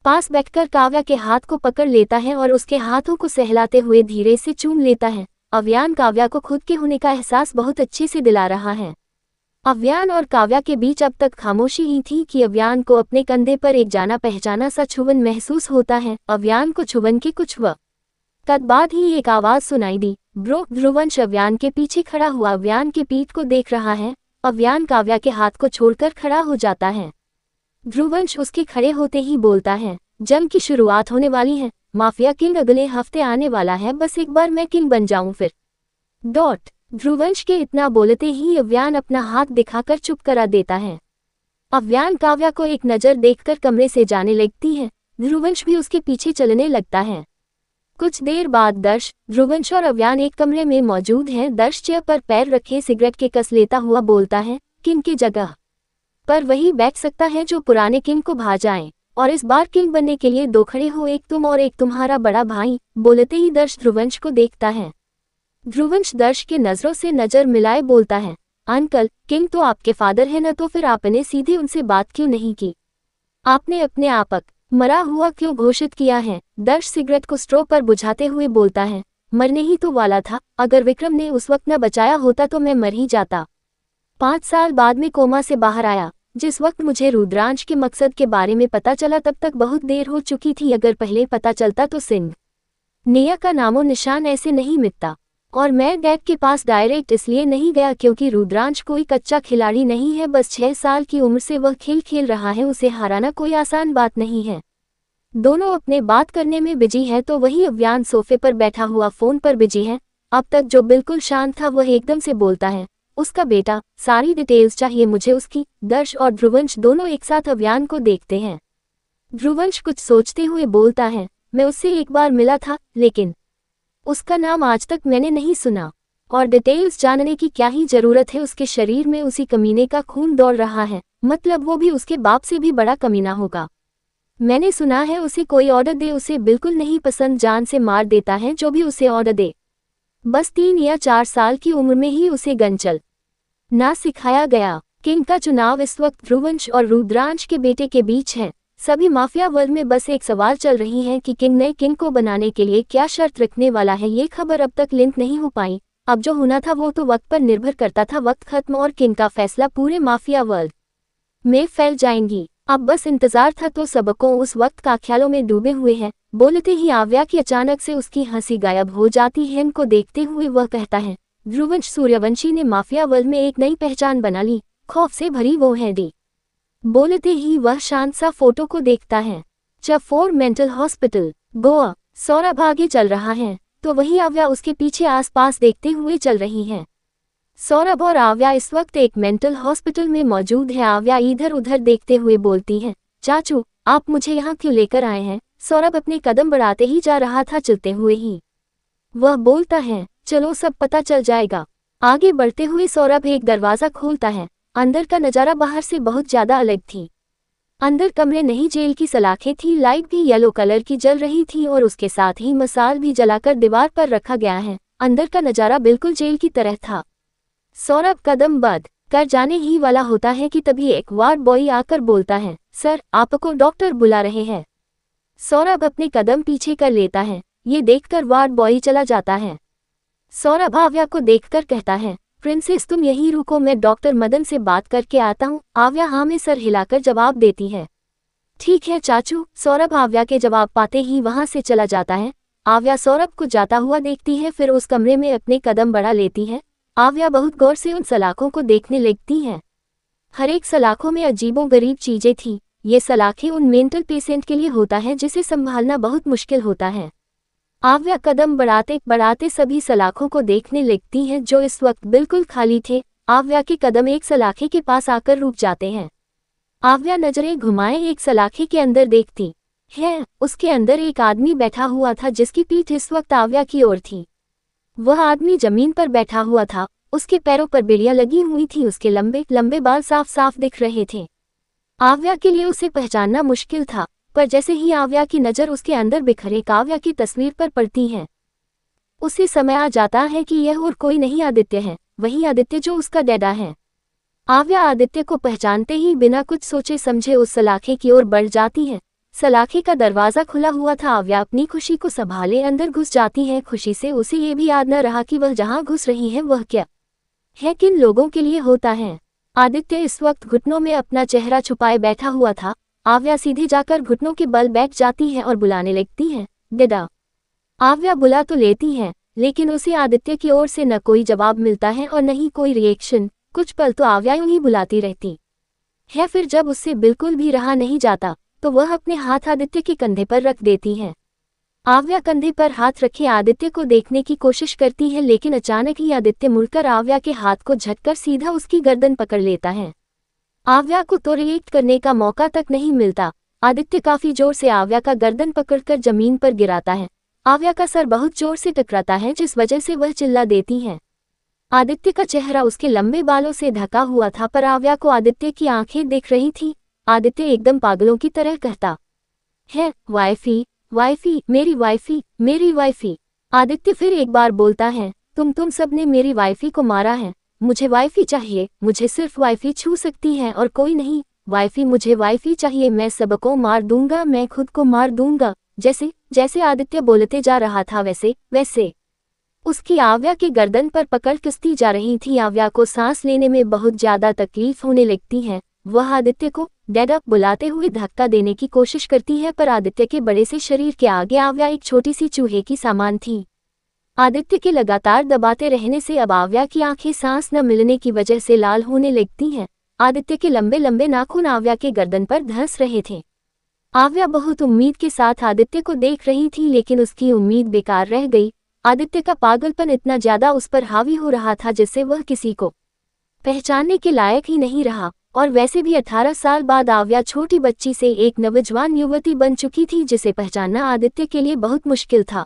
S1: पास बैठकर काव्या के हाथ को पकड़ लेता है और उसके हाथों को सहलाते हुए धीरे से चूम लेता है। अव्यान काव्या को खुद के होने का एहसास बहुत अच्छे से दिला रहा है। अव्यान और काव्या के बीच अब तक खामोशी ही थी कि अव्यान को अपने कंधे पर एक जाना पहचाना सा छुवन महसूस होता है। अव्यान को छुवन के कुछ वक्त बाद ही एक आवाज सुनाई दी। ब्रो। ध्रुवंश अव्यान के पीछे खड़ा हुआ अव्यान के पीठ को देख रहा है। अव्यान काव्या के हाथ को छोड़कर खड़ा हो जाता है। ध्रुवंश उसके खड़े होते ही बोलता है, जंग की शुरुआत होने वाली है। माफिया किंग अगले हफ्ते आने वाला है, बस एक बार मैं किंग बन जाऊं फिर। ध्रुवंश के इतना बोलते ही अव्यान अपना हाथ दिखाकर चुप करा देता है। अव्यान काव्या को एक नज़र देखकर कमरे से जाने लगती है। ध्रुवंश भी उसके पीछे चलने लगता है। कुछ देर बाद दर्श, ध्रुवंश और अव्यान एक कमरे में मौजूद हैं। दर्श चेयर पर पैर रखे सिगरेट के कस लेता हुआ बोलता है, किंग की जगह पर वही बैठ सकता है जो पुराने किंग को भा जाए, और इस बार किंग बनने के लिए दो खड़े हो, एक तुम और एक तुम्हारा बड़ा भाई। बोलते ही दर्श ध्रुवंश को देखता है। ध्रुवंश दर्श के नजरों से नजर मिलाए बोलता है, अंकल, किंग तो आपके फादर है न, तो फिर आपने सीधे उनसे बात क्यों नहीं की? आपने अपने आपक मरा हुआ क्यों घोषित किया है? दर्श सिगरेट को स्ट्रो पर बुझाते हुए बोलता है, मरने ही तो वाला था। अगर विक्रम ने उस वक्त न बचाया होता तो मैं मर ही जाता। 5 साल बाद में कोमा से बाहर आया। जिस वक्त मुझे रुद्रांश के मकसद के बारे में पता चला तब तक बहुत देर हो चुकी थी। अगर पहले पता चलता तो सिंह नेहा का नामो निशान ऐसे नहीं मिटता। और मैं डैड के पास डायरेक्ट इसलिए नहीं गया क्योंकि रुद्रांश कोई कच्चा खिलाड़ी नहीं है। बस 6 साल की उम्र से वह खेल रहा है, उसे हराना कोई आसान बात नहीं है। दोनों अपने बात करने में बिजी है तो वही अव्यान सोफे पर बैठा हुआ फोन पर बिजी है। अब तक जो बिल्कुल शांत था वह एकदम से बोलता है, उसका बेटा, सारी डिटेल्स चाहिए मुझे उसकी। दर्श और ध्रुवंश दोनों एक साथ अव्यान को देखते हैं। ध्रुवंश कुछ सोचते हुए बोलता है, मैं उससे एक बार मिला था, लेकिन उसका नाम आज तक मैंने नहीं सुना, और डिटेल्स जानने की क्या ही जरूरत है। उसके शरीर में उसी कमीने का खून दौड़ रहा है, मतलब वो भी उसके बाप से भी बड़ा कमीना होगा। मैंने सुना है उसे कोई ऑर्डर दे उसे बिल्कुल नहीं पसंद, जान से मार देता है जो भी उसे ऑर्डर दे। बस 3 या 4 साल की उम्र में ही उसे गन चलाना सिखाया गया। किंग का चुनाव इस वक्त ध्रुवंश और रुद्रांश के बेटे के बीच है। सभी माफिया वर्ल्ड में बस एक सवाल चल रही है कि किंग नए किंग को बनाने के लिए क्या शर्त रखने वाला है। ये खबर अब तक लिंक नहीं हो पाई। अब जो होना था वो तो वक्त पर निर्भर करता था। वक्त खत्म और किंग का फैसला पूरे माफिया वर्ल्ड में फैल जाएंगी। अब बस इंतजार था तो सबको उस वक्त का ख्यालों में डूबे हुए हैं। बोलते ही आव्या की अचानक से उसकी हंसी गायब हो जाती है। इनको देखते हुए वह कहता है, ध्रुवंश सूर्यवंशी ने माफिया वर्ल्ड में एक नई पहचान बना ली। खौफ से भरी वो है डी। बोलते ही वह शांत सा फोटो को देखता है। चफोर मेंटल हॉस्पिटल, गोवा। सौरभ आगे चल रहा है तो वही आव्या उसके पीछे आसपास देखते हुए चल रही है। सौरभ और आव्या इस वक्त एक मेंटल हॉस्पिटल में मौजूद है। आव्या इधर उधर देखते हुए बोलती है, चाचू, आप मुझे यहाँ क्यों लेकर आए हैं? सौरभ अपने कदम बढ़ाते ही जा रहा था। चलते हुए ही वह बोलता है, चलो सब पता चल जाएगा। आगे बढ़ते हुए सौरभ एक दरवाजा खोलता है। अंदर का नज़ारा बाहर से बहुत ज्यादा अलग थी। अंदर कमरे नहीं, जेल की सलाखें थी। लाइट भी येलो कलर की जल रही थी और उसके साथ ही मसाल भी जलाकर दीवार पर रखा गया है। अंदर का नज़ारा बिल्कुल जेल की तरह था। सौरभ कदम बद कर जाने ही वाला होता है कि तभी एक वार्ड बॉय आकर बोलता है, सर, आपको डॉक्टर बुला रहे हैं। सौरभ अपने कदम पीछे कर लेता है। ये देखकर वार्ड बॉय चला जाता है। सौरभ आव्या को देखकर कहता है, प्रिंसेस तुम यहीं रुको, मैं डॉक्टर मदन से बात करके आता हूँ। आव्या हाँ में सर हिलाकर जवाब देती है। ठीक है चाचू, सौरभ आव्या के जवाब पाते ही वहां से चला जाता है। आव्या सौरभ को जाता हुआ देखती है, फिर उस कमरे में अपने कदम बढ़ा लेती है। आव्या बहुत गौर से उन सलाखों को देखने लगती है। हर एक सलाखों में अजीबोगरीब चीजें थी। ये सलाखें उन मेंटल पेशेंट के लिए होता है जिसे संभालना बहुत मुश्किल होता है। आव्या कदम बढ़ाते बढ़ाते सभी सलाखों को देखने लगती है जो इस वक्त बिल्कुल खाली थे। आव्या के कदम एक सलाखे के पास आकर रुक जाते हैं। आव्या नजरें घुमाए एक सलाखे के अंदर देखती है। उसके अंदर एक आदमी बैठा हुआ था जिसकी पीठ इस वक्त आव्या की ओर थी। वह आदमी जमीन पर बैठा हुआ था, उसके पैरों पर बेड़ियां लगी हुई थी, उसके लंबे लंबे बाल साफ साफ दिख रहे थे। आव्या के लिए उसे पहचानना मुश्किल था, पर जैसे ही आव्या की नज़र उसके अंदर बिखरे काव्या की तस्वीर पर पड़ती है, उसे समय आ जाता है कि यह और कोई नहीं आदित्य है, वही आदित्य जो उसका डैडा है। आव्या आदित्य को पहचानते ही बिना कुछ सोचे समझे उस सलाखे की ओर बढ़ जाती है। सलाखे का दरवाज़ा खुला हुआ था। आव्या अपनी खुशी को संभाले अंदर घुस जाती है। खुशी से उसे ये भी याद न रहा कि वह जहाँ घुस रही है वह क्या है, किन लोगों के लिए होता है। आदित्य इस वक्त घुटनों में अपना चेहरा छुपाए बैठा हुआ था। आव्या सीधे जाकर घुटनों के बल बैठ जाती है और बुलाने लगती है, डेडा। आव्या बुला तो लेती है, लेकिन उसे आदित्य की ओर से न कोई जवाब मिलता है और न ही कोई रिएक्शन। कुछ पल तो आव्या यूं ही बुलाती रहती है, फिर जब उससे बिल्कुल भी रहा नहीं जाता तो वह अपने हाथ आदित्य के कंधे पर रख देती है। आव्या कंधे पर हाथ रखे आदित्य को देखने की कोशिश करती है, लेकिन अचानक ही आदित्य मुड़कर आव्या के हाथ को झटकर सीधा उसकी गर्दन पकड़ लेता है। आव्या को तो रिएक्ट करने का मौका तक नहीं मिलता। आदित्य काफी जोर से आव्या का गर्दन पकड़कर जमीन पर गिराता है। आव्या का सर बहुत जोर से टकराता है जिस वजह से वह चिल्ला देती है। आदित्य का चेहरा उसके लंबे बालों से ढका हुआ था, पर आव्या को आदित्य की आंखें दिख रही थी। आदित्य एकदम पागलों की तरह कहता है, वाइफी वाइफी, मेरी वाइफी, मेरी वाइफी। आदित्य फिर एक बार बोलता है, तुम सबने मेरी वाइफी को मारा है। मुझे वाइफी चाहिए, मुझे सिर्फ वाइफी छू सकती है और कोई नहीं। वाइफी, मुझे वाइफी चाहिए, मैं सबको मार दूंगा, मैं खुद को मार दूंगा। जैसे जैसे आदित्य बोलते जा रहा था वैसे वैसे उसकी आव्या के गर्दन पर पकड़ कसती जा रही थी। आव्या को सांस लेने में बहुत ज्यादा तकलीफ होने लगती है। वह आदित्य को डैडा बुलाते हुए धक्का देने की कोशिश करती है, पर आदित्य के बड़े से शरीर के आगे आव्या एक छोटी सी चूहे की सामान थी। आदित्य के लगातार दबाते रहने से अब आव्या की आंखें सांस न मिलने की वजह से लाल होने लगती हैं। आदित्य के लंबे लंबे नाखून आव्या के गर्दन पर धंस रहे थे। आव्या बहुत उम्मीद के साथ आदित्य को देख रही थी, लेकिन उसकी उम्मीद बेकार रह गई। आदित्य का पागलपन इतना ज्यादा उस पर हावी हो रहा था जिससे वह किसी को पहचानने के लायक ही नहीं रहा। और वैसे भी 18 साल बाद आव्या छोटी बच्ची से एक नौजवान युवती बन चुकी थी, जिसे पहचानना आदित्य के लिए बहुत मुश्किल था।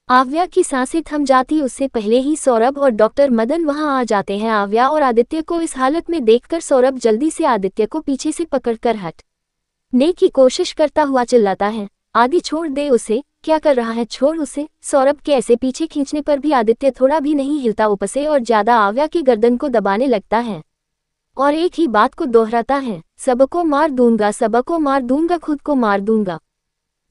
S1: आव्या की सांसें थम जाती उससे पहले ही सौरभ और डॉक्टर मदन वहां आ जाते हैं। आव्या और आदित्य को इस हालत में देखकर सौरभ जल्दी से आदित्य को पीछे से पकड़कर हटने की कोशिश करता हुआ चिल्लाता है, आदि छोड़ दे उसे, क्या कर रहा है, छोड़ उसे। सौरभ के ऐसे पीछे खींचने पर भी आदित्य थोड़ा भी नहीं हिलता, उपसे और ज्यादा आव्या की गर्दन को दबाने लगता है और एक ही बात को दोहराता है, सबको मार दूंगा, सबको मार दूंगा, खुद को मार दूंगा।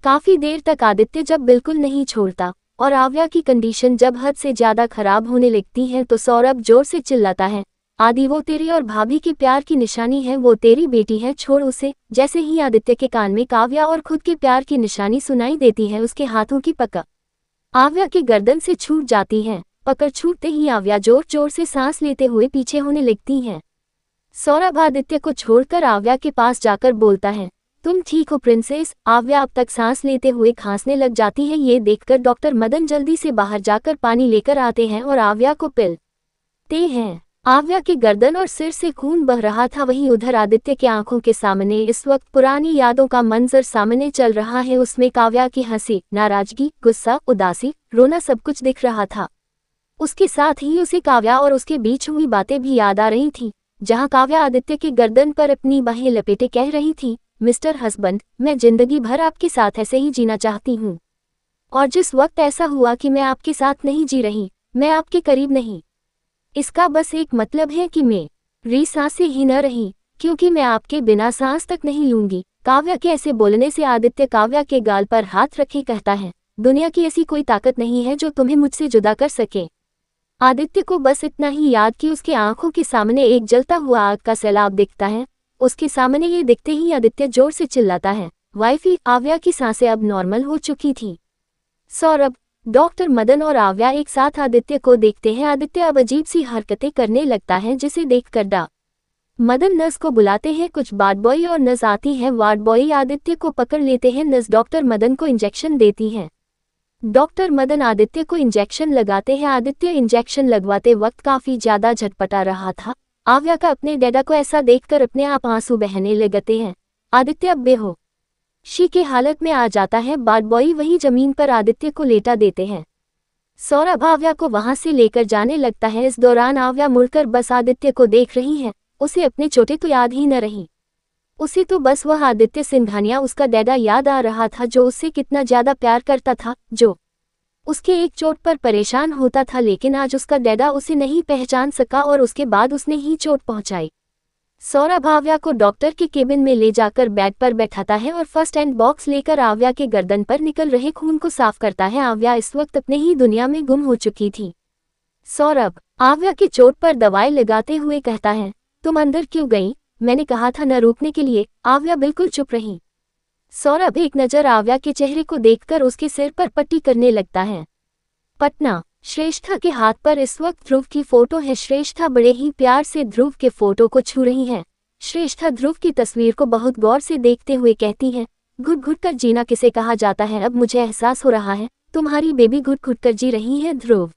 S1: काफी देर तक आदित्य जब बिल्कुल नहीं छोड़ता और आव्या की कंडीशन जब हद से ज्यादा खराब होने लगती है तो सौरभ जोर से चिल्लाता है, आदि वो तेरी और भाभी के प्यार की निशानी है, वो तेरी बेटी है, छोड़ उसे। जैसे ही आदित्य के कान में काव्या और खुद के प्यार की निशानी सुनाई देती है, उसके हाथों की पकड़ आव्या की गर्दन से छूट जाती है। पकड़ छूटते ही आव्या जोर जोर से सांस लेते हुए पीछे होने लगती है। सौरभ आदित्य को छोड़कर आव्या के पास जाकर बोलता है, तुम ठीक हो प्रिंसेस। आव्या अब तक सांस लेते हुए खांसने लग जाती है। ये देखकर डॉक्टर मदन जल्दी से बाहर जाकर पानी लेकर आते हैं और आव्या को पिलाते हैं। आव्या के गर्दन और सिर से खून बह रहा था। वहीं उधर आदित्य के आंखों के सामने इस वक्त पुरानी यादों का मंजर सामने चल रहा है। उसमें काव्या की हंसी, नाराजगी, गुस्सा, उदासी, रोना सब कुछ दिख रहा था। उसके साथ ही उसे काव्या और उसके बीच हुई बातें भी याद आ रही थी, जहां काव्या आदित्य के गर्दन पर अपनी बाहें लपेटे कह रही थी, मिस्टर हस्बैंड, मैं जिंदगी भर आपके साथ ऐसे ही जीना चाहती हूँ। और जिस वक्त ऐसा हुआ कि मैं आपके साथ नहीं जी रही, मैं आपके करीब नहीं, इसका बस एक मतलब है कि मेरी सांसें ही न रही, क्योंकि मैं आपके बिना सांस तक नहीं लूंगी। काव्या के ऐसे बोलने से आदित्य काव्या के गाल पर हाथ रखे कहता है, दुनिया की ऐसी कोई ताकत नहीं है जो तुम्हें मुझसे जुदा कर सके। आदित्य को बस इतना ही याद कि उसके आंखों के सामने एक जलता हुआ आग का सैलाब दिखता है। उसके सामने ये दिखते ही आदित्य जोर से चिल्लाता है। वाइफी, आव्या की सांसें अब नॉर्मल हो चुकी थी। सौरभ, डॉक्टर मदन और आव्या एक साथ आदित्य को देखते हैं। आदित्य अब अजीब सी हरकतें करने लगता है जिसे देखकर डा मदन नर्स को बुलाते हैं। कुछ वार्ड बॉय और नर्स आती है। वार्ड बॉय आदित्य को पकड़ लेते हैं। नर्स डॉक्टर मदन को इंजेक्शन देती है। डॉक्टर मदन आदित्य को इंजेक्शन लगाते हैं। आदित्य इंजेक्शन लगवाते वक्त काफी ज्यादा झटपटा रहा था। आव्या का अपने डैडा को ऐसा देखकर अपने आप आंसू बहने लगते हैं। आदित्य अब बेहोशी की हालत में आ जाता है। वार्ड बॉय वही जमीन पर आदित्य को लेटा देते हैं। सौरभ आव्या को वहां से लेकर जाने लगता है। इस दौरान आव्या मुड़कर बस आदित्य को देख रही है। उसे अपने चोटें तो याद ही न रही। उसे तो बस वह आदित्य सिंघानिया उसका डैडा याद आ रहा था, जो उससे कितना ज्यादा प्यार करता था, जो उसके एक चोट पर परेशान होता था। लेकिन आज उसका डैडा उसे नहीं पहचान सका और उसके बाद उसने ही चोट पहुंचाई। सौरभ आव्या को डॉक्टर के केबिन में ले जाकर बेड पर बैठाता है और फर्स्ट एड बॉक्स लेकर आव्या के गर्दन पर निकल रहे खून को साफ करता है। आव्या इस वक्त अपने ही दुनिया में गुम हो चुकी थी। सौरभ आव्या की चोट पर दवाई लगाते हुए कहता है, तुम अंदर क्यों गई? मैंने कहा था न रोकने के लिए। आव्या बिल्कुल चुप रही। सौरभ एक नजर आव्या के चेहरे को देखकर उसके सिर पर पट्टी करने लगता है। पटना, श्रेष्ठा के हाथ पर इस वक्त ध्रुव की फोटो है। श्रेष्ठा बड़े ही प्यार से ध्रुव के फोटो को छू रही है। श्रेष्ठा ध्रुव की तस्वीर को बहुत गौर से देखते हुए कहती है, घुट घुट कर जीना किसे कहा जाता है? अब मुझे एहसास हो रहा है, तुम्हारी बेबी घुट घुट कर जी रही है ध्रुव।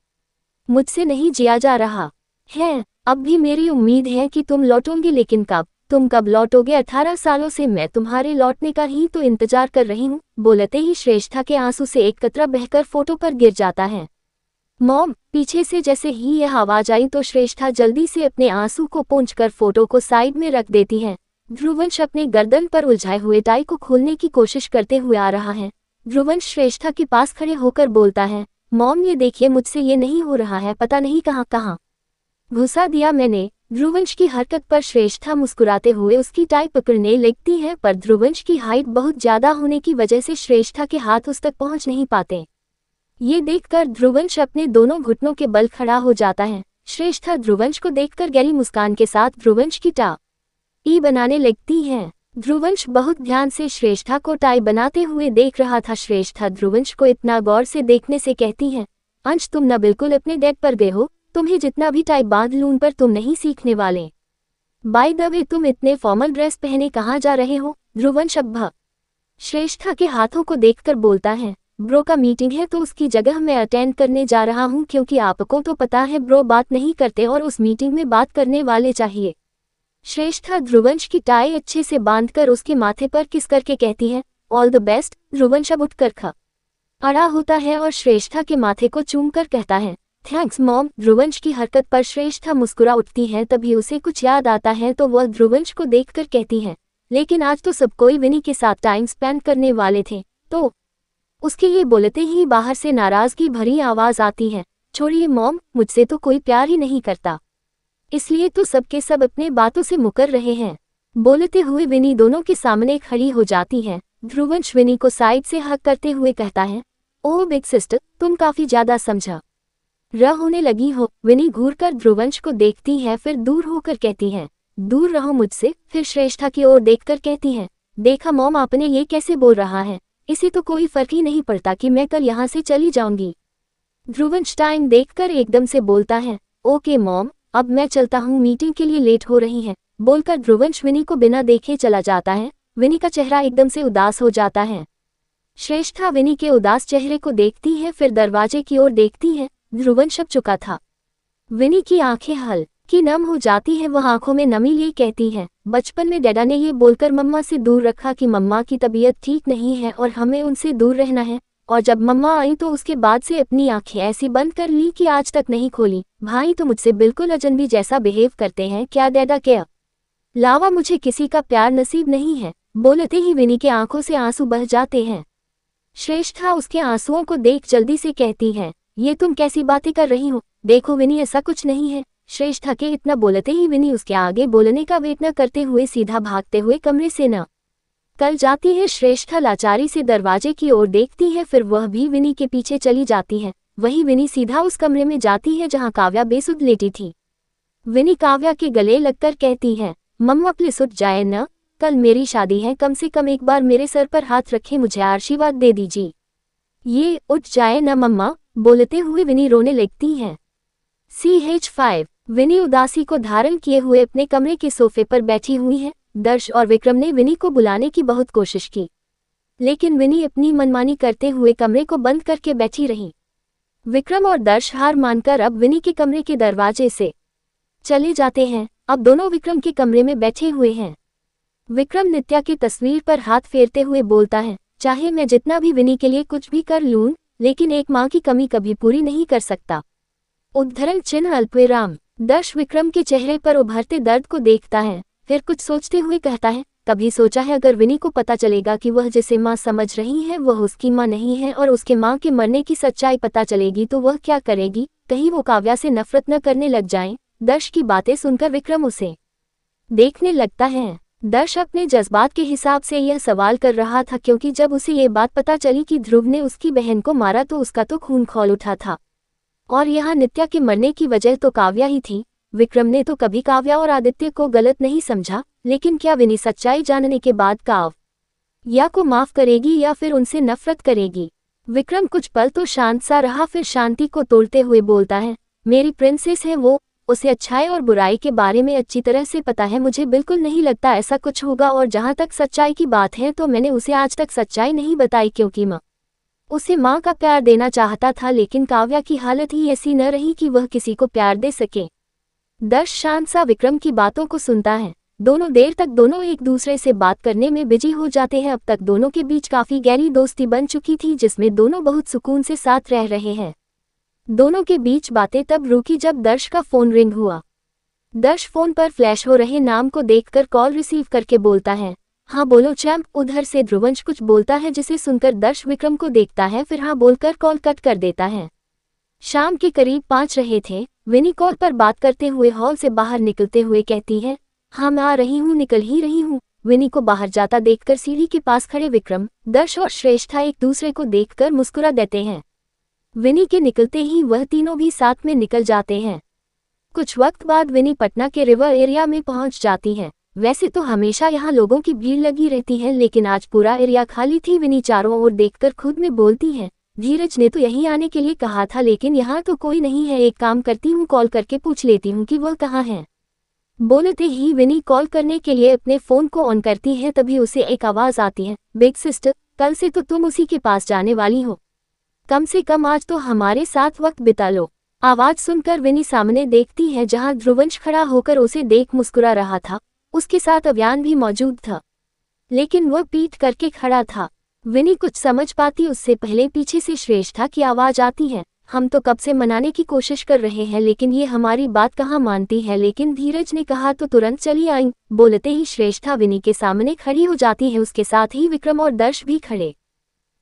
S1: मुझसे नहीं जिया जा रहा है। अब भी मेरी उम्मीद है कि तुम लौटोगे, लेकिन कब? तुम कब लौटोगे? 18 सालों से मैं तुम्हारे लौटने का ही तो इंतजार कर रही हूँ। बोलते ही श्रेष्ठा के आंसू से एक कतरा बहकर फोटो पर गिर जाता है। मॉम, पीछे से जैसे ही यह आवाज आई तो श्रेष्ठा जल्दी से अपने आंसू को पोंछकर फोटो को साइड में रख देती है। ध्रुवंश अपने गर्दन पर उलझाए हुए टाई को खोलने की कोशिश करते हुए आ रहा है। ध्रुवंश श्रेष्ठा के पास खड़े होकर बोलता है, मॉम ये देखिए, मुझसे ये नहीं हो रहा है, पता नहीं कहाँ कहाँ घुसा दिया मैंने। ध्रुवंश की हरकत पर श्रेष्ठा मुस्कुराते हुए उसकी टाई पकड़ने लगती है, पर ध्रुवंश की हाइट बहुत ज्यादा होने की वजह से श्रेष्ठा के हाथ उस तक पहुंच नहीं पाते। ये देखकर ध्रुवंश अपने दोनों घुटनों के बल खड़ा हो जाता है। श्रेष्ठा ध्रुवंश को देखकर गहरी मुस्कान के साथ ध्रुवंश की टाई बनाने लगती है। ध्रुवंश बहुत ध्यान से श्रेष्ठा को टाई बनाते हुए देख रहा था। श्रेष्ठा ध्रुवंश को इतना गौर से देखने से कहती है, अंश तुम न बिल्कुल अपने डेट पर गए हो। तुम्हें जितना भी टाई बांध लूं पर तुम नहीं सीखने वाले। बाय द वे, तुम इतने फॉर्मल ड्रेस पहने कहाँ जा रहे हो? ध्रुवंश अब श्रेष्ठा के हाथों को देखकर बोलता है, ब्रो का मीटिंग है तो उसकी जगह मैं अटेंड करने जा रहा हूँ, क्योंकि आपको तो पता है ब्रो बात नहीं करते और उस मीटिंग में बात करने वाले चाहिए। श्रेष्ठा ध्रुवंश की टाई अच्छे से बांधकर उसके माथे पर किस करके कहती है, ऑल द बेस्ट। ध्रुवंश अब उठकर खड़ा होता है और श्रेष्ठा के माथे को चूमकर कहता है, थैंक्स मॉम। ध्रुवंश की हरकत पर श्रेष्ठा मुस्कुरा उठती है। तभी उसे कुछ याद आता है तो वह ध्रुवंश को देखकर कहती है, लेकिन आज तो सब कोई विनी के साथ टाइम स्पेंड करने वाले थे। तो उसके ये बोलते ही बाहर से नाराजगी भरी आवाज आती है, छोड़िए मॉम, मुझसे तो कोई प्यार ही नहीं करता, इसलिए तो सबके सब अपने बातों से मुकर रहे हैं। बोलते हुए विनी दोनों के सामने खड़ी हो जाती है। ध्रुवंश विनी को साइड से हक करते हुए कहता है, ओह बिग सिस्टर, तुम काफी ज्यादा समझा होने लगी हो। विनी घूरकर ध्रुवंश को देखती है, फिर दूर होकर कहती है, दूर रहो मुझसे। फिर श्रेष्ठा की ओर देखकर कहती है, देखा मॉम, आपने ये कैसे बोल रहा है? इसे तो कोई फर्क ही नहीं पड़ता कि मैं कल यहाँ से चली जाऊंगी। ध्रुवंश टाइम देखकर एकदम से बोलता है, ओके मॉम, अब मैं चलता हूँ, मीटिंग के लिए लेट हो रही है। बोलकर ध्रुवंश विनी को बिना देखे चला जाता है। विनी का चेहरा एकदम से उदास हो जाता है। श्रेष्ठा विनी के उदास चेहरे को देखती है, फिर दरवाजे की ओर देखती है। ध्रुवंश अब चुका था। विनी की आंखें हल्की नम हो जाती है। वह आंखों में नमी लिए कहती है, बचपन में डैडा ने ये बोलकर मम्मा से दूर रखा कि मम्मा की तबीयत ठीक नहीं है और हमें उनसे दूर रहना है, और जब मम्मा आई तो उसके बाद से अपनी आंखें ऐसी बंद कर ली कि आज तक नहीं खोली। भाई तो मुझसे बिल्कुल अजनबी जैसा बिहेव करते हैं। क्या डैडा के अलावा मुझे किसी का प्यार नसीब नहीं है? बोलते ही विनी के आंखों से आंसू बह जाते हैं। श्रेष्ठा उसके आंसुओं को देख जल्दी से कहती है, ये तुम कैसी बातें कर रही हो? देखो विनी, ऐसा कुछ नहीं है। श्रेष्ठा के इतना बोलते ही विनी उसके आगे बोलने का वेट न करते हुए सीधा भागते हुए कमरे से निकल जाती है। श्रेष्ठा लाचारी से दरवाजे की ओर देखती है, फिर वह भी विनी के पीछे चली जाती है। वही विनी सीधा उस कमरे में जाती है जहां काव्या बेसुध लेटी थी। विनी काव्या के गले लगकर कहती है, मम्मा प्लीज उठ जाए न, कल मेरी शादी है, कम से कम एक बार मेरे सर पर हाथ रखे मुझे आशीर्वाद दे दीजिए। ये उठ जाए न मम्मा, बोलते हुए विनी रोने लगती हैं। CH5 विनी उदासी को धारण किए हुए अपने कमरे के सोफे पर बैठी हुई है। दर्श और विक्रम ने विनी को बुलाने की बहुत कोशिश की, लेकिन विनी अपनी मनमानी करते हुए कमरे को बंद करके बैठी रही। विक्रम और दर्श हार मानकर अब विनी के कमरे के दरवाजे से चले जाते हैं। अब दोनों विक्रम के कमरे में बैठे हुए हैं। विक्रम नित्या की तस्वीर पर हाथ फेरते हुए बोलता है, चाहे मैं जितना भी विनी के लिए कुछ भी कर लूं, लेकिन एक माँ की कमी कभी पूरी नहीं कर सकता। उद्धरण चिन्ह अल्पविराम। दर्श विक्रम के चेहरे पर उभरते दर्द को देखता है, फिर कुछ सोचते हुए कहता है, कभी सोचा है अगर विनी को पता चलेगा कि वह जिसे माँ समझ रही है वह उसकी माँ नहीं है और उसके माँ के मरने की सच्चाई पता चलेगी तो वह क्या करेगी? कहीं वो काव्या से नफरत न करने लग जाए। दर्श की बातें सुनकर विक्रम उसे देखने लगता है। दर्श अपने जज्बात के हिसाब से यह सवाल कर रहा था, क्योंकि जब उसे ये बात पता चली कि ध्रुव ने उसकी बहन को मारा तो उसका तो खून खौल उठा था, और यहाँ नित्या के मरने की वजह तो काव्या ही थी। विक्रम ने तो कभी काव्या और आदित्य को गलत नहीं समझा, लेकिन क्या विनी सच्चाई जानने के बाद काव्या को माफ करेगी या फिर उनसे नफरत करेगी? विक्रम कुछ पल तो शांत सा रहा, फिर शांति को तोड़ते हुए बोलता है, मेरी प्रिंसेस है वो, उसे अच्छाई और बुराई के बारे में अच्छी तरह से पता है। मुझे बिल्कुल नहीं लगता ऐसा कुछ होगा, और जहाँ तक सच्चाई की बात है तो मैंने उसे आज तक सच्चाई नहीं बताई, क्योंकि मैं उसे माँ का प्यार देना चाहता था, लेकिन काव्या की हालत ही ऐसी न रही कि वह किसी को प्यार दे सके। दर्श शांत सा विक्रम की बातों को सुनता है। दोनों देर तक दोनों एक दूसरे से बात करने में बिजी हो जाते हैं। अब तक दोनों के बीच काफी गहरी दोस्ती बन चुकी थी, जिसमें दोनों बहुत सुकून से साथ रह रहे हैं। दोनों के बीच बातें तब रुकी जब दर्श का फोन रिंग हुआ। दर्श फोन पर फ्लैश हो रहे नाम को देखकर कॉल रिसीव करके बोलता है, हाँ बोलो चैंप। उधर से ध्रुवंश कुछ बोलता है, जिसे सुनकर दर्श विक्रम को देखता है, फिर हाँ बोलकर कॉल कट कर देता है। शाम के करीब 5 रहे थे। विनी कॉल पर बात करते हुए हॉल से बाहर निकलते हुए कहती है, हाँ मैं आ रही हूँ, निकल ही रही हूँ। विनी को बाहर जाता देखकर सीढ़ी के पास खड़े विक्रम, दर्श और श्रेष्ठा एक दूसरे को देखकर मुस्कुरा देते हैं। विनी के निकलते ही वह तीनों भी साथ में निकल जाते हैं। कुछ वक्त बाद विनी पटना के रिवर एरिया में पहुंच जाती है। वैसे तो हमेशा यहाँ लोगों की भीड़ लगी रहती है, लेकिन आज पूरा एरिया खाली थी। विनी चारों ओर देखकर खुद में बोलती है, धीरज ने तो यहीं आने के लिए कहा था, लेकिन यहाँ तो कोई नहीं है। एक काम करती हूँ, कॉल करके पूछ लेती हूँ कि वह कहाँ है। बोलते ही विनी कॉल करने के लिए अपने फोन को ऑन करती है, तभी उसे एक आवाज आती है, बिग सिस्टर, कल से तो तुम उसी के पास जाने वाली हो, कम से कम आज तो हमारे साथ वक्त बिता लो। आवाज सुनकर विनी सामने देखती है, जहां ध्रुवंश खड़ा होकर उसे देख मुस्कुरा रहा था। उसके साथ अव्यान भी मौजूद था, लेकिन वह पीठ करके खड़ा था। विनी कुछ समझ पाती उससे पहले पीछे से श्रेष्ठा की आवाज आती है, हम तो कब से मनाने की कोशिश कर रहे हैं, लेकिन ये हमारी बात कहाँ मानती है। लेकिन धीरज ने कहा तो तुरंत चली आई। बोलते ही श्रेष्ठा विनी के सामने खड़ी हो जाती है, उसके साथ ही विक्रम और दर्श भी खड़े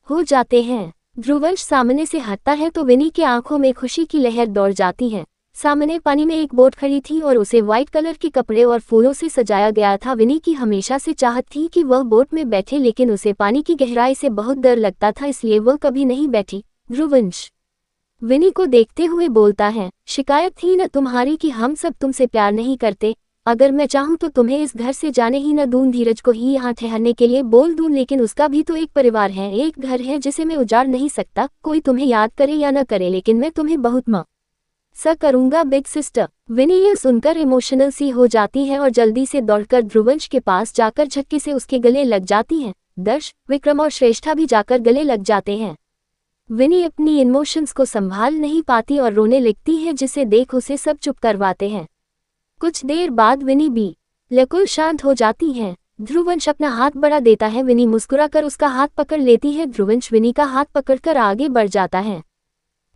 S1: हो जाते हैं। ध्रुवंश सामने से हटता है तो विनी की आंखों में खुशी की लहर दौड़ जाती है। सामने पानी में एक बोट खड़ी थी और उसे व्हाइट कलर के कपड़े और फूलों से सजाया गया था। विनी की हमेशा से चाहत थी कि वह बोट में बैठे, लेकिन उसे पानी की गहराई से बहुत डर लगता था, इसलिए वह कभी नहीं बैठी। ध्रुवंश विनी को देखते हुए बोलता है, शिकायत थी न तुम्हारी कि हम सब तुमसे प्यार नहीं करते। अगर मैं चाहूँ तो तुम्हें इस घर से जाने ही न दूं, धीरज को ही यहाँ ठहरने के लिए बोल दूं, लेकिन उसका भी तो एक परिवार है, एक घर है जिसे मैं उजाड़ नहीं सकता। कोई तुम्हें याद करे या न करे, लेकिन मैं तुम्हें बहुत सा करूंगा बिग सिस्टर। विनी यह सुनकर इमोशनल सी हो जाती है और जल्दी से दौड़कर ध्रुवंश के पास जाकर झटके से उसके गले लग जाती है। दर्श, विक्रम और श्रेष्ठा भी जाकर गले लग जाते हैं। विनी अपनी इमोशंस को संभाल नहीं पाती और रोने लगती है, जिसे देख उसे सब चुप करवाते हैं। कुछ देर बाद विनी भी बिल्कुल शांत हो जाती है। ध्रुवंश अपना हाथ बढ़ा देता है, विनी मुस्कुराकर उसका हाथ पकड़ लेती है। ध्रुवंश विनी का हाथ पकड़कर आगे बढ़ जाता है।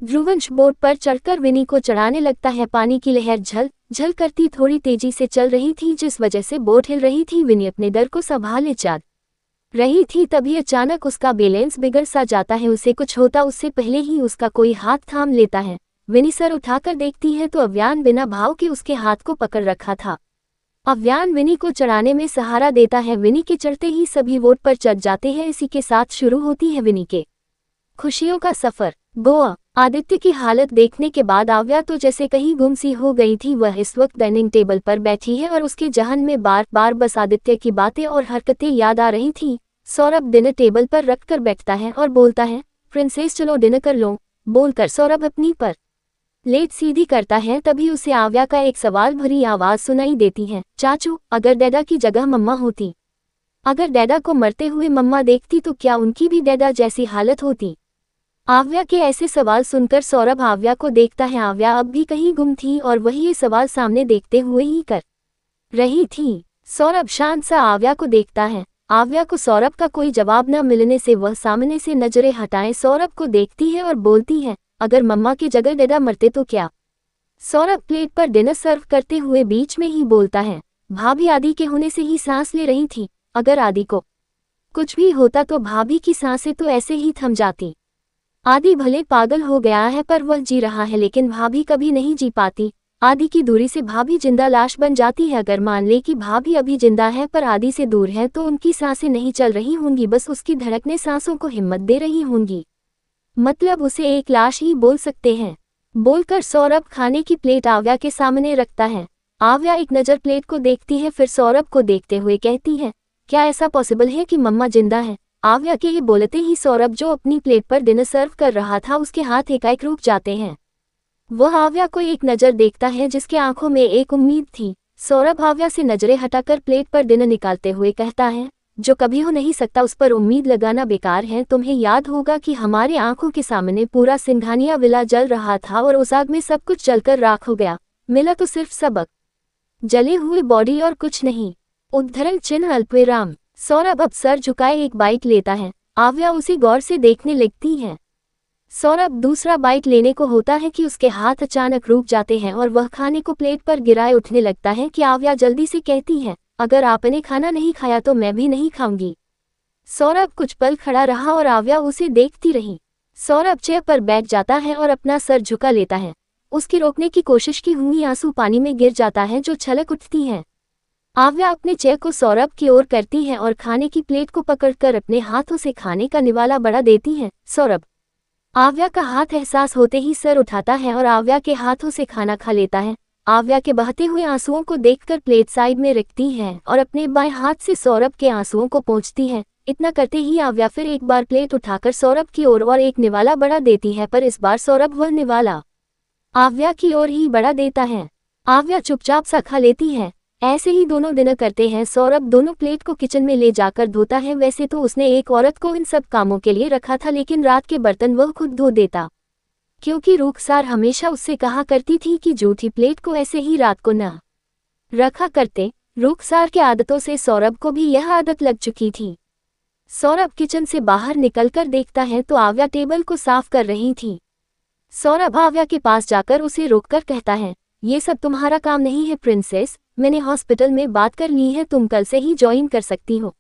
S1: ध्रुवंश बोट पर चढ़कर विनी को चढ़ाने लगता है। पानी की लहर झल झल करती थोड़ी तेजी से चल रही थी, जिस वजह से बोट हिल रही थी। विनी अपने डर को संभाले जा रही थी, तभी अचानक उसका बैलेंस बिगड़ सा जाता है। उसे कुछ होता उससे पहले ही उसका कोई हाथ थाम लेता है। विनी सर उठाकर देखती है तो अव्यान बिना भाव के उसके हाथ को पकड़ रखा था। अव्यान विनी को चढ़ाने में सहारा देता है। विनी के चढ़ते ही सभी बोट पर चढ़ जाते हैं। इसी के साथ शुरू होती है विनी के खुशियों का सफर। गोवा। आदित्य की हालत देखने के बाद आव्या तो जैसे कहीं गुम सी हो गई थी। वह इस वक्त डाइनिंग टेबल पर बैठी है और उसके जहन में बार बार बस आदित्य की बातें और हरकतें याद आ रही थी। सौरभ डिनर टेबल पर रख कर बैठता है और बोलता है, प्रिंसेस चलो डिनर कर लो। बोलकर सौरभ अपनी पर लेट सीधी करता है, तभी उसे आव्या का एक सवाल भरी आवाज सुनाई देती है, चाचू अगर डैडा की जगह मम्मा होती, अगर डैडा को मरते हुए मम्मा देखती तो क्या उनकी भी डैडा जैसी हालत होती। आव्या के ऐसे सवाल सुनकर सौरभ आव्या को देखता है। आव्या अब भी कहीं गुम थी और वही ये सवाल सामने देखते हुए ही कर रही थी। सौरभ शांत सा आव्या को देखता है। आव्या को सौरभ का कोई जवाब न मिलने से वह सामने से नजरें हटाए सौरभ को देखती है और बोलती है, अगर मम्मा की जगह डैडा मरते तो क्या। सौरभ प्लेट पर डिनर सर्व करते हुए बीच में ही बोलता है, भाभी आदि के होने से ही सांस ले रही थी, अगर आदि को कुछ भी होता तो भाभी की सांसें तो ऐसे ही थम जाती। आदि भले पागल हो गया है पर वह जी रहा है, लेकिन भाभी कभी नहीं जी पाती। आदि की दूरी से भाभी जिंदा लाश बन जाती है। अगर मान ले कि भाभी अभी जिंदा है पर आदि से दूर है तो उनकी सांसें नहीं चल रही होंगी, बस उसकी धड़कनें सांसों को हिम्मत दे रही होंगी। मतलब उसे एक लाश ही बोल सकते हैं। बोलकर सौरभ खाने की प्लेट आव्या के सामने रखता है। आव्या एक नज़र प्लेट को देखती है, फिर सौरभ को देखते हुए कहती है, क्या ऐसा पॉसिबल है कि मम्मा जिंदा है। आव्या के ये बोलते ही सौरभ जो अपनी प्लेट पर डिनर सर्व कर रहा था उसके हाथ एकाएक रुक जाते हैं। वह आव्या को एक नज़र देखता है जिसके आंखों में एक उम्मीद थी। सौरभ आव्या से नजरें हटाकर प्लेट पर डिनर निकालते हुए कहता है, जो कभी हो नहीं सकता उस पर उम्मीद लगाना बेकार है। तुम्हें याद होगा कि हमारे आंखों के सामने पूरा सिंघानिया विला जल रहा था और उस आग में सब कुछ जलकर राख हो गया। मिला तो सिर्फ सबक जले हुए बॉडी और कुछ नहीं। उद्धरण चिन्ह अल्पविराम। सौरभ अब सर झुकाए एक बाइट लेता है। आव्या उसे गौर से देखने लगती है। सौरभ दूसरा बाइट लेने को होता है कि उसके हाथ अचानक रुक जाते हैं और वह खाने को प्लेट पर गिराए उठने लगता है कि आव्या जल्दी से कहती है, अगर आपने खाना नहीं खाया तो मैं भी नहीं खाऊंगी। सौरभ कुछ पल खड़ा रहा और आव्या उसे देखती रही। सौरभ चेयर पर बैठ जाता है और अपना सर झुका लेता है। उसकी रोकने की कोशिश की हुई आंसू पानी में गिर जाता है जो छलक उठती हैं। आव्या अपने चेयर को सौरभ की ओर करती है और खाने की प्लेट को पकड़कर अपने हाथों से खाने का निवाला बढ़ा देती है। सौरभ आव्या का हाथ एहसास होते ही सर उठाता है और आव्या के हाथों से खाना खा लेता है। आव्या के बहते हुए आंसुओं को देखकर प्लेट साइड में रखती है और अपने बाएं हाथ से सौरभ के आंसुओं को पोंछती है। इतना करते ही आव्या फिर एक बार प्लेट उठाकर सौरभ की ओर और एक निवाला बढ़ा देती है, पर इस बार सौरभ वह निवाला आव्या की ओर ही बढ़ा देता है। आव्या चुपचाप सा खा लेती है। ऐसे ही दोनों डिनर करते हैं। सौरभ दोनों प्लेट को किचन में ले जाकर धोता है। वैसे तो उसने एक औरत को इन सब कामों के लिए रखा था, लेकिन रात के बर्तन वह खुद धो देता, क्योंकि रुखसार हमेशा उससे कहा करती थी कि जूठी प्लेट को ऐसे ही रात को न रखा करते। रुखसार के आदतों से सौरभ को भी यह आदत लग चुकी थी। सौरभ किचन से बाहर निकलकर देखता है तो आव्या टेबल को साफ कर रही थी। सौरभ आव्या के पास जाकर उसे रोककर कहता है, ये सब तुम्हारा काम नहीं है प्रिंसेस, मैंने हॉस्पिटल में बात कर ली है, तुम कल से ही ज्वाइन कर सकती हो।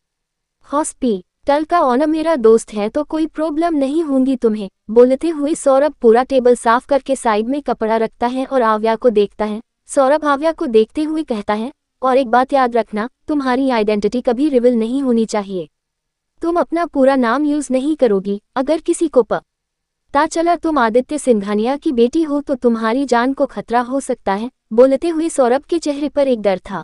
S1: हॉस्पिटल का ओनर मेरा दोस्त है तो कोई प्रॉब्लम नहीं होगी तुम्हें। बोलते हुए सौरभ पूरा टेबल साफ करके साइड में कपड़ा रखता है और आव्या को देखता है। सौरभ आव्या को देखते हुए कहता है, और एक बात याद रखना, तुम्हारी आइडेंटिटी कभी रिवील नहीं होनी चाहिए। तुम अपना पूरा नाम यूज नहीं करोगी। अगर किसी को पता चला तुम आदित्य सिंघानिया की बेटी हो तो तुम्हारी जान को खतरा हो सकता है। बोलते हुए सौरभ के चेहरे पर एक डर था।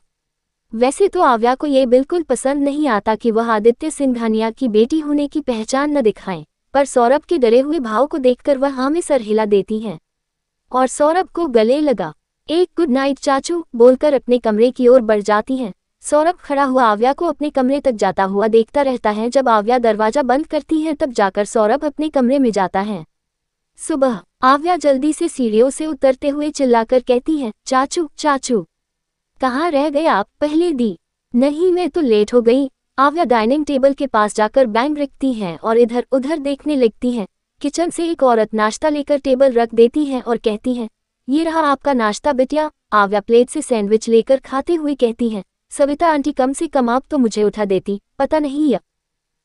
S1: वैसे तो आव्या को ये बिल्कुल पसंद नहीं आता कि वह आदित्य सिंघानिया की बेटी होने की पहचान न दिखाएं, पर सौरभ के डरे हुए भाव को देखकर वह हाँ में सर हिला देती है और सौरभ को गले लगा एक गुड नाइट चाचू बोलकर अपने कमरे की ओर बढ़ जाती हैं। सौरभ खड़ा हुआ आव्या को अपने कमरे तक जाता हुआ देखता रहता है। जब आव्या दरवाजा बंद करती है तब जाकर सौरभ अपने कमरे में जाता है। सुबह आव्या जल्दी से सीढ़ियों से उतरते हुए चिल्लाकर कहती है, चाचू चाचू कहाँ रह गए आप? पहले दी नहीं, मैं तो लेट हो गई। आव्या डाइनिंग टेबल के पास जाकर बैंग रखती है और इधर उधर देखने लगती है। किचन से एक औरत नाश्ता लेकर टेबल रख देती है और कहती है, ये रहा आपका नाश्ता बिटिया। आव्या प्लेट से सैंडविच लेकर खाते हुए कहती है, सविता आंटी कम से कम आप तो मुझे उठा देती, पता नहीं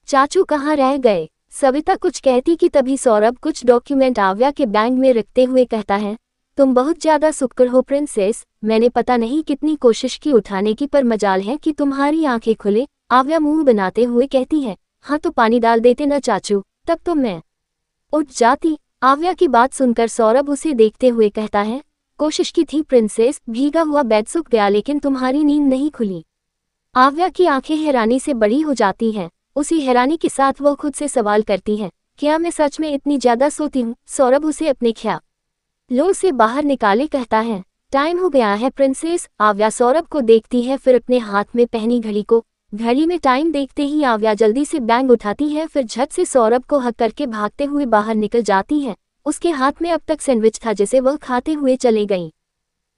S1: चाचू कहाँ रह गए। सविता कुछ कहती कि तभी सौरभ कुछ डॉक्यूमेंट आव्या के बैग में रखते हुए कहता है, तुम बहुत ज्यादा शुक्र हो प्रिंसेस, मैंने पता नहीं कितनी कोशिश की उठाने की, पर मजाल है कि तुम्हारी आंखें खुले। आव्या मुंह बनाते हुए कहती है, हाँ तो पानी डाल देते न चाचू, तब तो मैं उठ जाती। आव्या की बात सुनकर सौरभ उसे देखते हुए कहता है, कोशिश की थी प्रिंसेस, भीगा हुआ बेड सूख गया लेकिन तुम्हारी नींद नहीं खुली। आव्या की आंखें हैरानी से बड़ी हो जाती हैं। उसी हैरानी के साथ वो खुद से सवाल करती है, क्या मैं सच में इतनी ज्यादा सोती हूँ? सौरभ उसे अपने ख्यालों से बाहर निकाले कहता है, टाइम हो गया है प्रिंसेस। आव्या सौरभ को देखती है, फिर अपने हाथ में पहनी घड़ी में टाइम देखते ही आव्या जल्दी से बैंग उठाती है, फिर झट से सौरभ को हक करके भागते हुए बाहर निकल जाती है। उसके हाथ में अब तक सैंडविच था जिसे वह खाते हुए चले गई।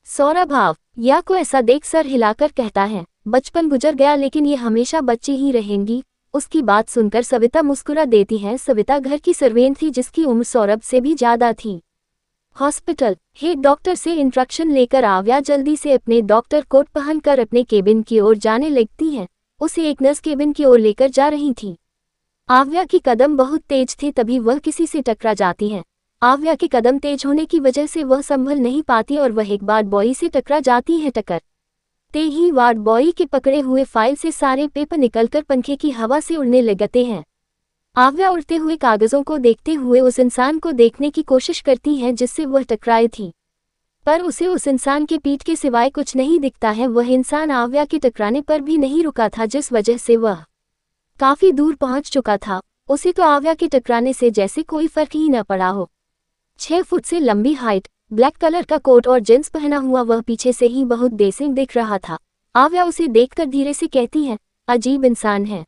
S1: सौरभ आव्या को ऐसा देख सर हिलाकर कहता है, बचपन गुजर गया लेकिन ये हमेशा बच्ची ही रहेंगी। उसकी बात सुनकर सविता मुस्कुरा देती है। सविता घर की सर्वेंट थी जिसकी उम्र सौरभ से भी ज्यादा थी। हॉस्पिटल हेड डॉक्टर से इंस्ट्रक्शन लेकर आव्या जल्दी से अपने डॉक्टर कोट पहनकर अपने केबिन की ओर जाने लगती है। उसे एक नर्स केबिन की ओर लेकर जा रही थी। आव्या की कदम बहुत तेज थे, तभी वह किसी से टकरा जाती है। आव्या के कदम तेज होने की वजह से वह संभल नहीं पाती और वह एक वार्ड बॉय से टकरा जाती है। टकरते ही वार्ड बॉय के पकड़े हुए फाइल से सारे पेपर निकलकर पंखे की हवा से उड़ने लगते हैं। आव्या उड़ते हुए कागजों को देखते हुए उस इंसान को देखने की कोशिश करती है जिससे वह टकराई थी, पर उसे उस इंसान के पीठ के सिवाय कुछ नहीं दिखता है। वह इंसान आव्या के टकराने पर भी नहीं रुका था, जिस वजह से वह काफी दूर पहुंच चुका था। उसे तो आव्या के टकराने से जैसे कोई फर्क ही न पड़ा हो। 6 फुट से लंबी हाइट, ब्लैक कलर का कोट और जींस पहना हुआ वह पीछे से ही बहुत बेसिक दिख रहा था। आव्या उसे देखकर धीरे से कहती है, अजीब इंसान है।